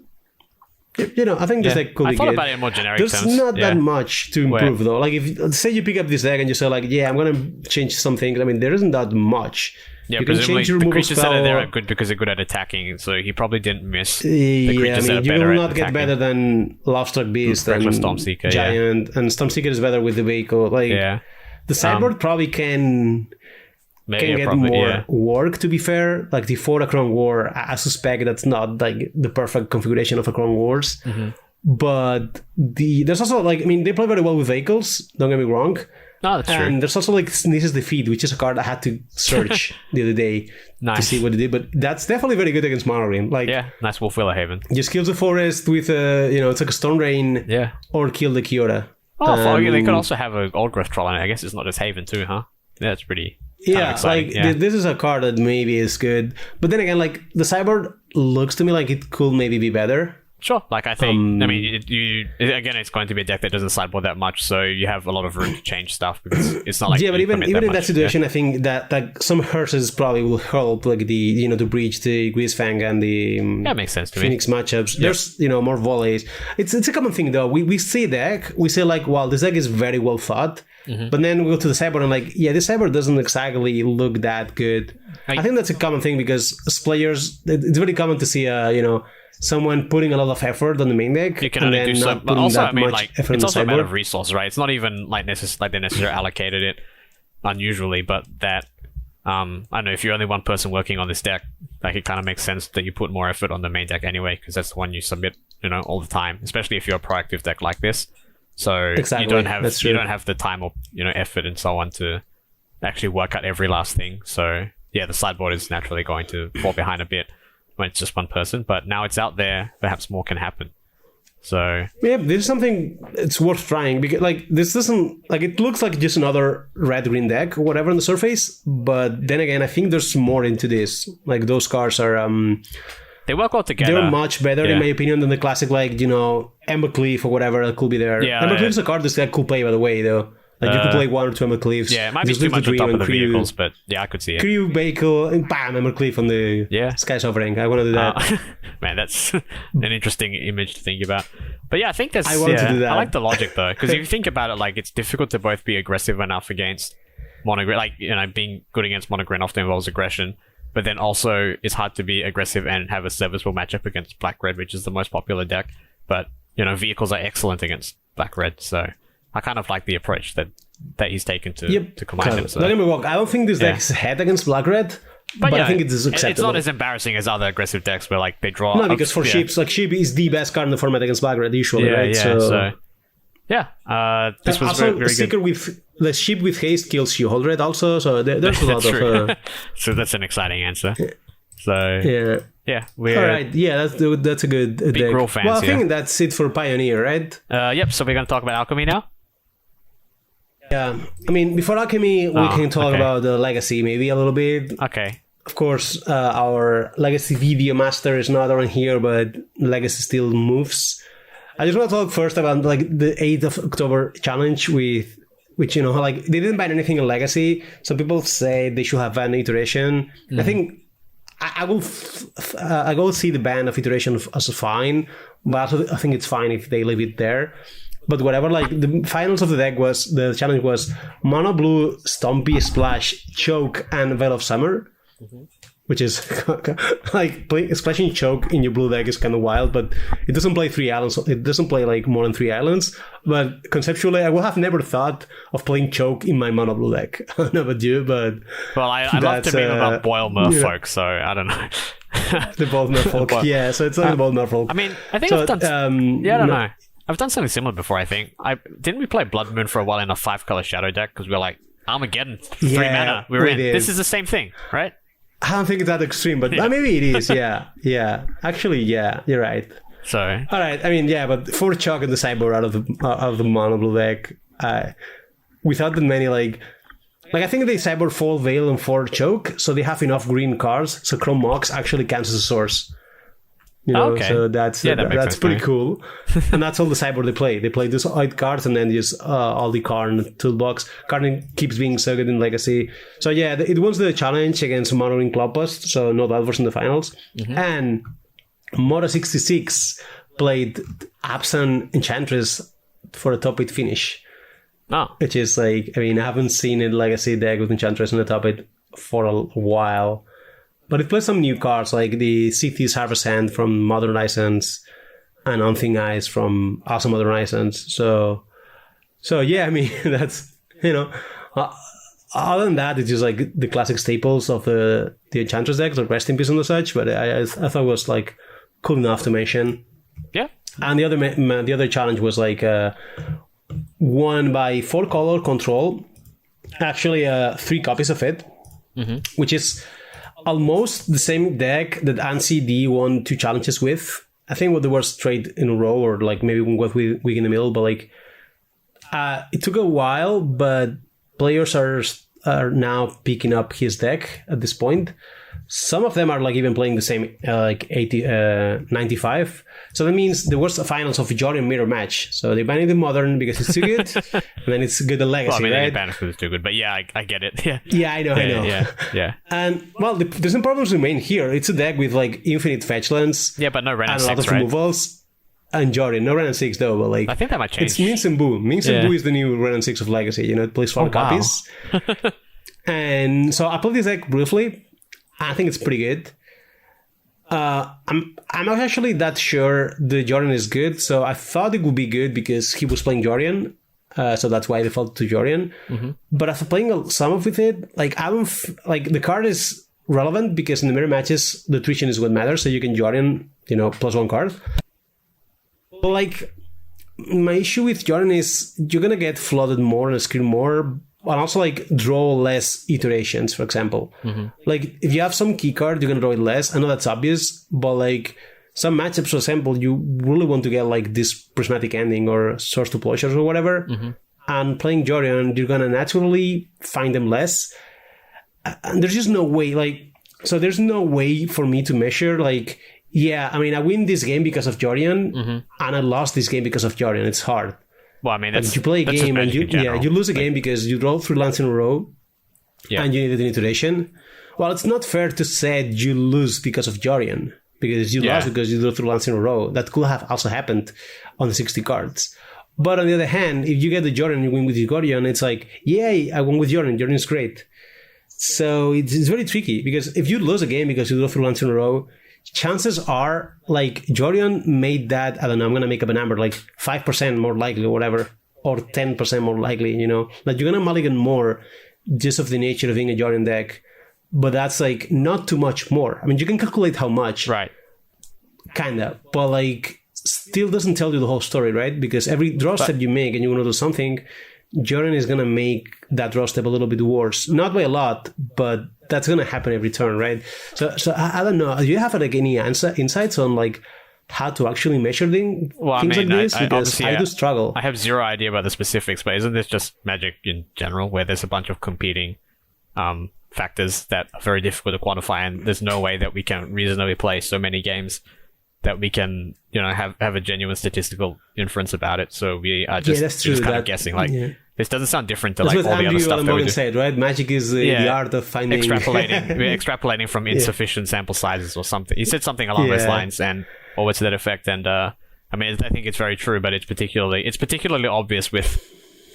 You know, I think this deck could I be thought good. about it in more generic There's terms. not Yeah. that much to improve though. Like if say you pick up this deck and you say like, yeah, I'm gonna change some things. I mean, there isn't that much. Yeah, you can presumably change your the removal creatures that are spell. there are good because they're good at attacking, so he probably didn't miss the Yeah, I creatures that mean, are you better will at not get attacking. better than Lovestruck Beast and Reckless Stormseeker, yeah. Giant, and Stormseeker is better with the vehicle. Like Yeah. the sideboard probably can Maybe get probably, more yeah. work, to be fair. Like the 4 Crown War, I suspect that's not like the perfect configuration of a Crown Wars. Mm-hmm. But there's also like, I mean, they play very well with vehicles, don't get me wrong. No, that's true. And there's also like Sneezes Defeat, which is a card I had to search the other day to Nice. see what it did. But that's definitely very good against Mono Green. Like, Yeah, nice Wolf Wheeler Haven. just kills the forest with it's like a Storm Rain, Yeah. or kill the Kiora. Oh, they could also have an Old Growth Troll on it. I guess it's not just Haven too, huh? Yeah, that's pretty kind of Yeah, exciting. like Yeah. this is a card that maybe is good, but then again, like the sideboard looks to me like it could maybe be better. Sure. Like, I think, I mean, again, it's going to be a deck that doesn't sideboard that much, so you have a lot of room to change stuff because it's not like. Yeah, but you even commit in that much. situation, I think that some hearses probably will help, like to breach the Greasefang and the Yeah, makes sense to me. Phoenix matchups. There's more volleys. It's a common thing though. We see deck, we say like, wow, this deck is very well thought. Mm-hmm. But then we go to the sideboard and like, yeah, this sideboard doesn't exactly look that good. I think that's a common thing because as players, it's very common to see someone putting a lot of effort on the main deck. You can and only then do so, not but putting also, that I mean, much like, effort on it's the also a matter sideboard. of resources, right? It's not even like they necessarily allocated it unusually, but that I don't know, if you're only one person working on this deck, like it kind of makes sense that you put more effort on the main deck anyway, because that's the one you submit, all the time, especially if you're a proactive deck like this. So Exactly, you don't have that's true. the time or effort and so on to actually work out every last thing. So yeah, the sideboard is naturally going to fall behind a bit when it's just one person, but now it's out there, perhaps more can happen. So Yeah, this is something it's worth trying because like this doesn't like it looks like just another red green deck or whatever on the surface, but then again I think there's more into this. Like those cards are they work well together. they're much better Yeah. in my opinion than the classic like Embercleave or whatever that could be there. Yeah, Embercleave yeah. is a card this deck could play by the way though. Like you could play 1 or 2 Embercleaves. Yeah, it might be Just too leave much on dream top of and the crew- vehicles, but yeah, I could see it. Crew, vehicle, and bam, Embercleave on the Yeah. Sky Sovereign. I want to do that. Man, that's an interesting image to think about. But yeah, I think that's. I want to do that. I like the logic though, because if you think about it, like it's difficult to both be aggressive enough against monogreen, like being good against monogreen often involves aggression, but then also it's hard to be aggressive and have a serviceable matchup against black red, which is the most popular deck. But vehicles are excellent against black red, so I kind of like the approach that he's taken to combine them. So. Don't get me wrong. I don't think this deck is head against black red. But I think it is acceptable. It's not as embarrassing as other aggressive decks where like they draw. No, because for ships, like ship is the best card in the format against black red usually, right? So this was also very a sticker good. with the ship with haste kills you hold red also. So there's a lot That's true. of. So that's an exciting answer. So Yeah. we're All right. Yeah, that's a good deck. Gruul fans, Well, I yeah. think that's it for Pioneer, right? Yep. So we're going to talk about alchemy now. Yeah. I mean, before Alchemy, we can talk okay. about the Legacy maybe a little bit. Okay. Of course, our Legacy VEEDEO master is not on here, but Legacy still moves. I just want to talk first about like the 8th of October challenge which like they didn't ban anything in Legacy. Some people say they should have banned Iteration. I think I will see the ban of Iteration as fine, but I think it's fine if they leave it there. but whatever. Like the finals of the challenge was Mono Blue, Stompy, Splash, Choke, and Veil of Summer, which is like splashing Choke in your blue deck is kind of wild, but it doesn't play 3 islands. It doesn't play like more than 3 islands. But conceptually, I would have never thought of playing Choke in my Mono Blue deck. I don't know about you, but I love to meme about Boil Merfolk, so I don't know. The Bold Merfolk, yeah. So it's like the Bold Merfolk. I mean, I think I've done. I don't know. I've done something similar before. I think didn't we play Blood Moon for a while in a 5-color shadow deck because we were like Armageddon 3 mana. We were in. This is the same thing, right? I don't think it's that extreme, but maybe it is. Yeah. Actually, yeah, you're right. So all right. I mean, yeah, but 4 chalk and the sideboard out of the mono blue deck, without that many like I think they sideboard 4 Veil and 4 choke, so they have enough green cards. So Chrome Mox actually counts as a source. You know, okay. So that's pretty cool. And that's all the sideboard they play. They play these 8 cards and then use all the Karn toolbox. Karn keeps being so good in Legacy. So yeah, it was the challenge against Mono in Cloudburst, so no Valvers in the finals. And Moto 66 played Absent Enchantress for a top 8 finish. Oh. Which is like, I mean, I haven't seen a Legacy deck with Enchantress in the top 8 for a while. But it plays some new cards like the Cities Harvest Hand from Modern License and Unthing Eyes from also Modern License. So yeah, I mean, that's, you know, other than that, it's just like the classic staples of the Enchantress decks, like Rest in Peace and the such. But I thought it was like cool enough to mention. Yeah. And the other challenge was like won by 4-color Control. Actually, 3 copies of it, which is almost the same deck that NCD won 2 challenges with. I think they were straight in a row, or like maybe one week in the middle. But like, it took a while, but players are now picking up his deck at this point. Some of them are like even playing the same like 95. So that means there was a finals of Jorian mirror match. So they banned the modern because it's too good, and then it's good at Legacy, well, I mean, right? they banned it because it's too good, but yeah, I get it. Yeah, I know. Yeah. And well, there's some problems remain here. It's a deck with like infinite fetchlands. Yeah, but no Ren and and a lot 6, of right? removals. And Jorian, no Ren and 6 though, but like I think that might change. it's Mince and Boo. Mince and Boo is the new Ren and 6 of Legacy. You know, it plays 4 copies. And so I played this deck briefly. I think it's pretty good. I'm not actually that sure the Jorian is good, so I thought it would be good because he was playing Jorian, so that's why I defaulted to Jorian. But after playing some of it, like I don't like the card is relevant because in the mirror matches the tuition is what matters, so you can Jorian, you know, +1 card. But like my issue with Jorian is you're gonna get flooded more and screen more. And also, like, draw less iterations, for example. Like, if you have some key card, you're going to draw it less. I know that's obvious, but, like, some matchups, for example, you really want to get, like, this prismatic ending or source to closures or whatever. And playing Jorian, you're going to naturally find them less. And there's just no way, like... So there's no way for me to measure, like... Yeah, I mean, I win this game because of Jorian, and I lost this game because of Jorian. It's hard. Well, I mean, that's, like you play a game and you lose a game because you roll 3 lands in a row and you needed an iteration. Well, it's not fair to say you lose because of Jorian, because you lost because you drew 3 lands in a row. That could have also happened on the 60 cards. But on the other hand, if you get the Jorian and you win with your Jorian, it's like, yay, I won with Jorian. Jorian's great. So it's very tricky because if you lose a game because you drew 3 lands in a row, chances are, like, Jorian made that, I don't know, I'm going to make up a number, like 5% more likely or whatever, or 10% more likely, you know? Like, you're going to mulligan more just of the nature of being a Jorian deck, but that's, like, not too much more. I mean, you can calculate how much. Right. Kinda. But, like, still doesn't tell you the whole story, right? Because every draw step you make and you want to do something, Jorian is going to make that draw step a little bit worse. Not by a lot, but that's going to happen every turn, right? So I don't know. Do you have like any insights on like how to actually measure things like this? Because I do struggle. I have zero idea about the specifics, but isn't this just Magic in general, where there's a bunch of competing factors that are very difficult to quantify, and there's no way that we can reasonably play so many games that we can, you know, have a genuine statistical inference about it. So we are just kind of guessing. Like, this doesn't sound different to like all the other stuff that we do. Said, right? Magic is the art of finding... Extrapolating. We're extrapolating from insufficient sample sizes or something. He said something along those lines, or to that effect. And I mean, I think it's very true, but it's particularly obvious with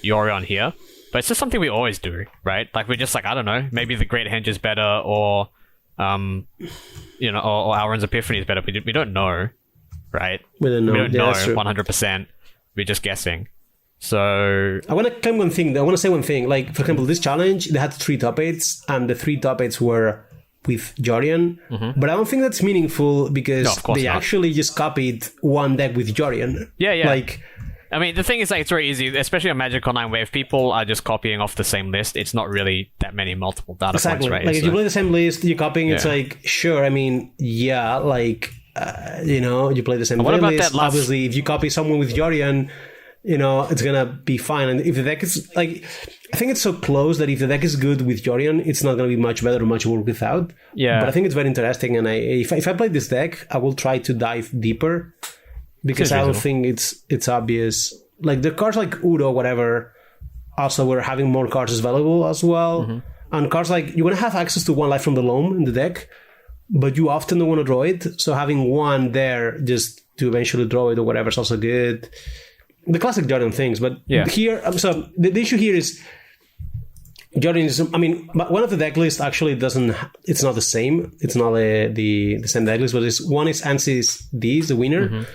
Yorion here. But it's just something we always do, right? Like, we're just like, I don't know, maybe the Great Henge is better, or you know, or Auron's Epiphany is better. We don't know, right? We don't know. We don't Yeah, know that's true. 100%. We're just guessing. So I want to claim one thing. I want to say one thing. Like, for example, this challenge, they had 3 top 8s, and the 3 top 8s were with Jorian. But I don't think that's meaningful because No, of course they not. actually just copied one deck with Jorian. Yeah. Like, I mean, the thing is, like, it's very easy, especially on Magic Online, where if people are just copying off the same list, it's not really that many multiple data exactly. points, right? Like, if So- you play the same list, you're copying. It's Yeah. like, sure. I mean, yeah. Like, you know, you play the same What about list. that last- Obviously, if you copy someone with Jorian, you know, it's gonna be fine. And if the deck is like, I think it's so close that if the deck is good with Jorian, it's not gonna be much better or much work without. Yeah. But I think it's very interesting, and if I play this deck, I will try to dive deeper because I don't reasonable. think it's obvious. Like, the cards like Udo, whatever, also we're having more cards available as well, and cards like, you want to have access to 1 life from the loam in the deck, but you often don't want to draw it. So having 1 there just to eventually draw it or whatever is also good. The classic Jordan things, but Yeah. here, so the issue here is Jordan is, I mean, one of the deck lists actually doesn't, it's not the same. It's not the same deck list, but one is Ansys D's, the winner,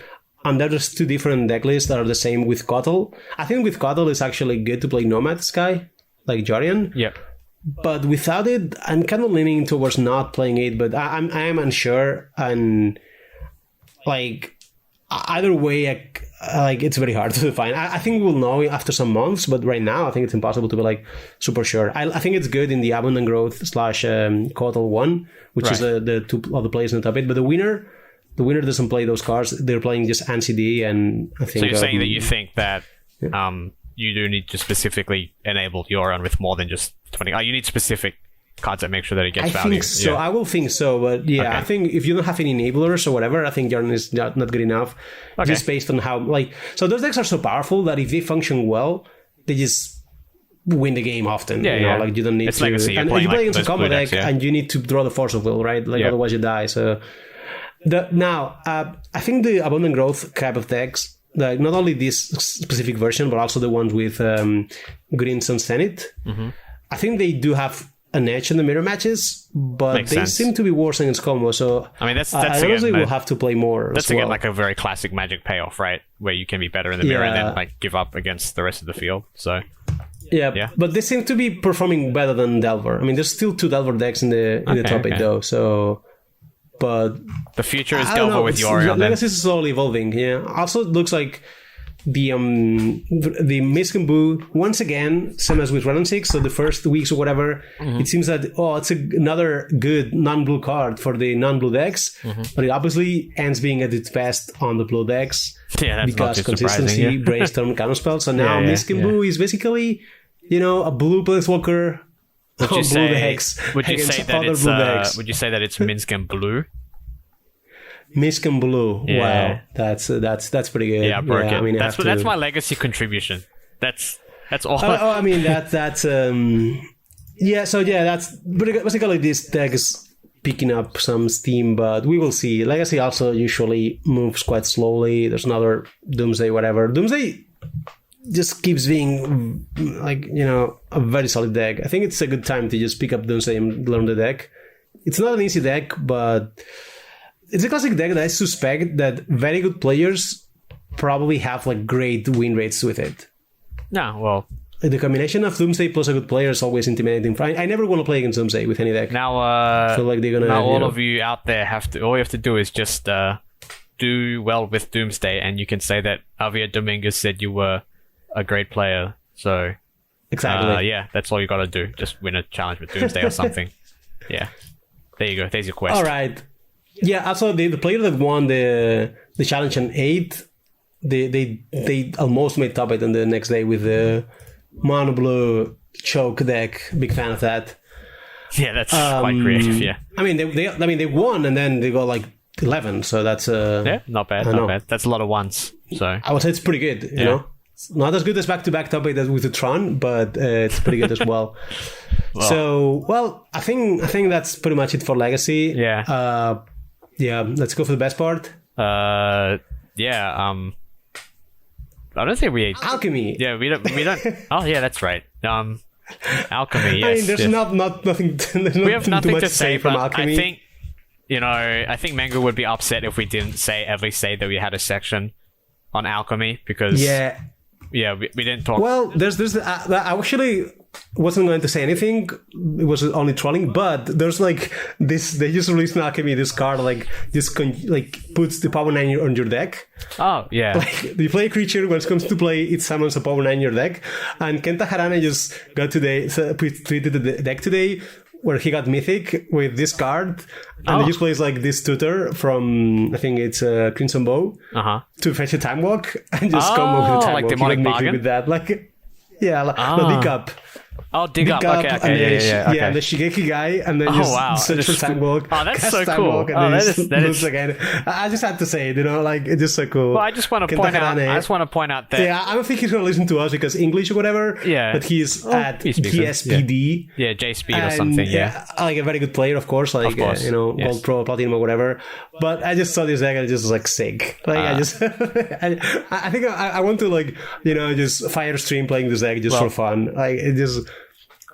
and there's 2 different deck lists that are the same with Kotal. I think with Kotal it's actually good to play Nomad Sky, like Jorian. Yep. But without it, I'm kind of leaning towards not playing it, but I am unsure, and like, either way, like, it's very hard to define. I think we'll know after some months, but right now I think it's impossible to be like super sure. I think it's good in the Abundant Growth / Kotal 1, which is Right. the 2 other players in the top 8, but the winner doesn't play those cards. They're playing just NCD, and I think So you're saying that you think that you do need to specifically enable Yorion with more than just 20. You need specific cards that make sure that it gets I value. think so. Yeah. I will think so, but yeah, Okay. I think if you don't have any enablers or whatever, I think Jordan is not good enough. Okay. Just based on how, like, so those decks are so powerful that if they function well, they just win the game often. Yeah, you know, yeah. like, you don't need It's to. legacy. You're And playing, you play like, against a those combo blue deck, decks, yeah. and you need to draw the Force of Will, right? Like, Yeah. otherwise you die. So now, I think the Abundant Growth type of decks, like, not only this specific version, but also the ones with Green Sun Senate, I think they do have an edge in the mirror matches, but Makes they sense. seem to be worse against combo. So I mean, that's I again, honestly will have to play more. That's as well. again like a very classic Magic payoff, right? Where you can be better in the mirror and Yeah. then like give up against the rest of the field. So yeah, but they seem to be performing better than Delver. I mean, there's still 2 Delver decks in the Okay, top 8 okay. though. So, but the future is I don't Delver know. with Yorion. Then. Legacy is slowly evolving. Yeah. Also, it looks like the Miskenbu, once again, same as with Random 6, so the first weeks or whatever, it seems that, it's another good non-blue card for the non-blue decks, but it obviously ends being at its best on the blue decks Yeah, that's because not too surprising. consistency, Yeah. brainstorm, counterspell. So now Yeah, Miskenbu is basically, a blue planeswalker Would on you blue say? decks Would you against say that other it's? blue decks. Would you say that it's Minsk and Blue? Misken Blue. Yeah. Wow, that's pretty good. Yeah, broken. I mean, I that's have to- that's my legacy contribution. That's all. I mean that's yeah. So yeah, that's basically this deck is picking up some steam, but we will see. Legacy also usually moves quite slowly. There's another Doomsday, whatever. Doomsday just keeps being like a very solid deck. I think it's a good time to just pick up Doomsday and learn the deck. It's not an easy deck, but it's a classic deck that I suspect that very good players probably have like great win rates with it. No, well, The combination of Doomsday plus a good player is always intimidating. I never want to play against Doomsday with any deck. now I feel like they're gonna. now all of you out there all you have to do is just do well with Doomsday, and you can say that Javier Dominguez said you were a great player. So Exactly. yeah, that's all you got to do. Just win a challenge with Doomsday or something. Yeah, there you go. There's your quest. All right. Yeah. Also, the player that won the challenge on 8, they almost made top 8 on the next day with the mono blue choke deck. Big fan of that. Yeah, that's quite creative. Yeah, I mean, they won and then they got like 11. So that's yeah, not bad, know. not bad. That's a lot of ones. So I would say it's pretty good. You know, it's not as good as back-to-back top 8 as with the Tron, but it's pretty good as well. I think that's pretty much it for Legacy. Yeah. Yeah. Let's go for the best part. yeah. I don't think we. Alchemy. Yeah, we don't. Oh, yeah, that's right. Alchemy. Yes. I mean, there's yes. nothing. There's We have nothing too much to say from but alchemy. I think, I think Mengu would be upset if we didn't at least say that we had a section on alchemy because we didn't talk. Well, there's I actually wasn't going to say anything. It was only trolling, but there's like this. They just released an alchemy. This card puts the power 9 on your deck. Oh yeah. Like you play a creature when it comes to play, it summons a power 9 in your deck. And Kenta Harane just got tweeted the deck today, where he got mythic with this card, and he just plays like this tutor from I think it's Crimson Bow to fetch a time walk and just come over the time like walk. demonic He got mythic bargain with that, like no, dig up. Oh, dig up. Okay, and okay, then okay. Yeah, the Shigeki guy, and then just search for time walk. Oh, that's cast so time cool. walk, and Oh, then that lose is. again. I just had to say it, like it's just so cool. Well, I just want to point out. I just want to point out that. Yeah, I don't think he's going to listen to us because English or whatever. Yeah, but he's at GSPD. Yeah, JSpeed or something. Yeah, like a very good player, of course. Like Gold Pro, Platinum, or whatever. But I just saw this deck and just like sick. Like I just, I think I want to just fire stream playing this deck just for fun. Like it just.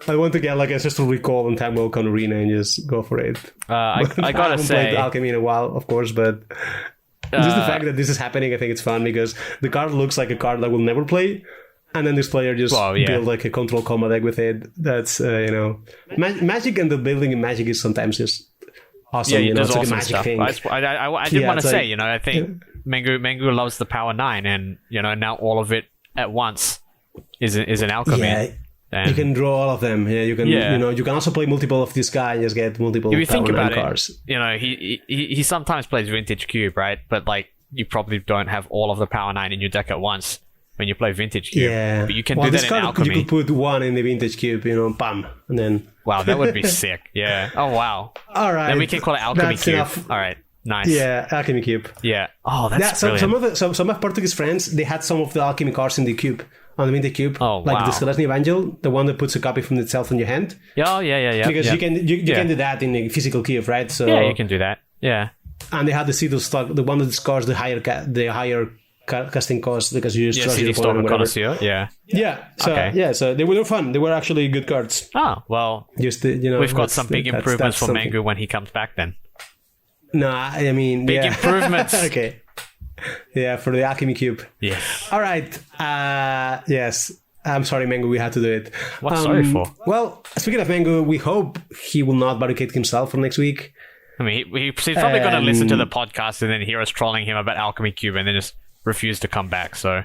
I want to get like a just recall on Time Walk on Arena and just go for it. I gotta haven't say, played Alchemy in a while, of course, but just the fact that this is happening, I think it's fun because the card looks like a card that will never play, and then this player just build like a control combo deck with it. That's Magic, and the building in Magic is sometimes just awesome. Yeah, it's awesome like a Magic stuff. thing. I did want to say, I think Mengu loves the power 9, and now all of it at once is an alchemy. Yeah. You can draw all of them. Yeah, you can. You can also play multiple of this guy and just get multiple. If you think about cards. He sometimes plays Vintage Cube, right? But like you probably don't have all of the power 9 in your deck at once when you play Vintage Cube. Yeah, but you can do that in alchemy. You could put one in the Vintage Cube, bam, and then. Wow, that would be sick. Yeah. Oh wow. All right. Then we can call it Alchemy That's Cube. Enough. All right. Nice. Yeah, Alchemy Cube. Yeah. Oh, that's brilliant. Some of my Portuguese friends, they had some of the alchemy cards in the cube. On the Vintage Cube, the Celestine Evangel, the one that puts a copy from itself in your hand. Yeah. Because you can do that in a physical cube, right? So yeah, you can do that. Yeah. And they had the Cedar stock, the one that scores the higher casting cost because you just trust your opponent or whatever. Yeah. Yeah. So so they were fun. They were actually good cards. Oh well. Just we've got some big improvements for Mengu when he comes back. Then. No, I mean big improvements. Okay. Yeah, for the Alchemy Cube. Yes. All right. Yes. I'm sorry, Mengu, we had to do it. What's sorry for? Well, speaking of Mengu, we hope he will not barricade himself for next week. I mean, he's probably going to listen to the podcast and then hear us trolling him about Alchemy Cube and then just refuse to come back. So,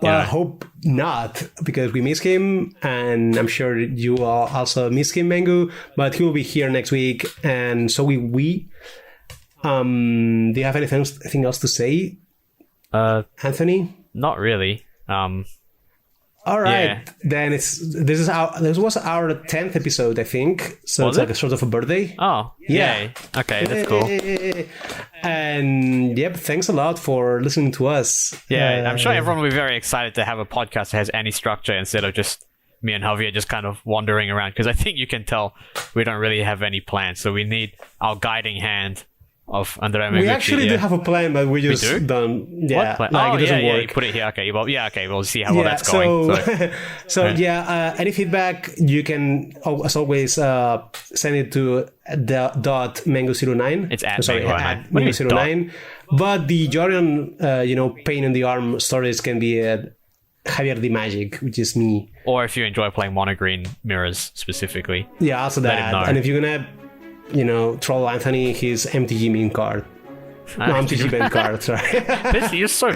well, I hope not, because we miss him, and I'm sure you all also miss him, Mengu. But he will be here next week, and so will we. Do you have anything else to say? Anthony? Not really. All right, then this was our 10th episode, I think. So it's like a sort of a birthday. Oh, yeah. Okay, that's cool. And thanks a lot for listening to us. Yeah, I'm sure everyone will be very excited to have a podcast that has any structure instead of just me and Javier just kind of wandering around. Because I think you can tell we don't really have any plans. So we need our guiding hand of Andrea Mengucci. We actually do have a plan, but we just don't. Yeah, what like it doesn't work. You put it here. Okay, we'll see how well that's going. Any feedback you can, as always, send it to .mengu09. It's at Mengu09. But the Jorian, pain in the arm stories can be at Javier the Magic, which is me. Or if you enjoy playing mono green mirrors specifically. Yeah, also that. And if you're gonna troll Anthony, his MTG meme card. No, MTG band card, sorry. You're so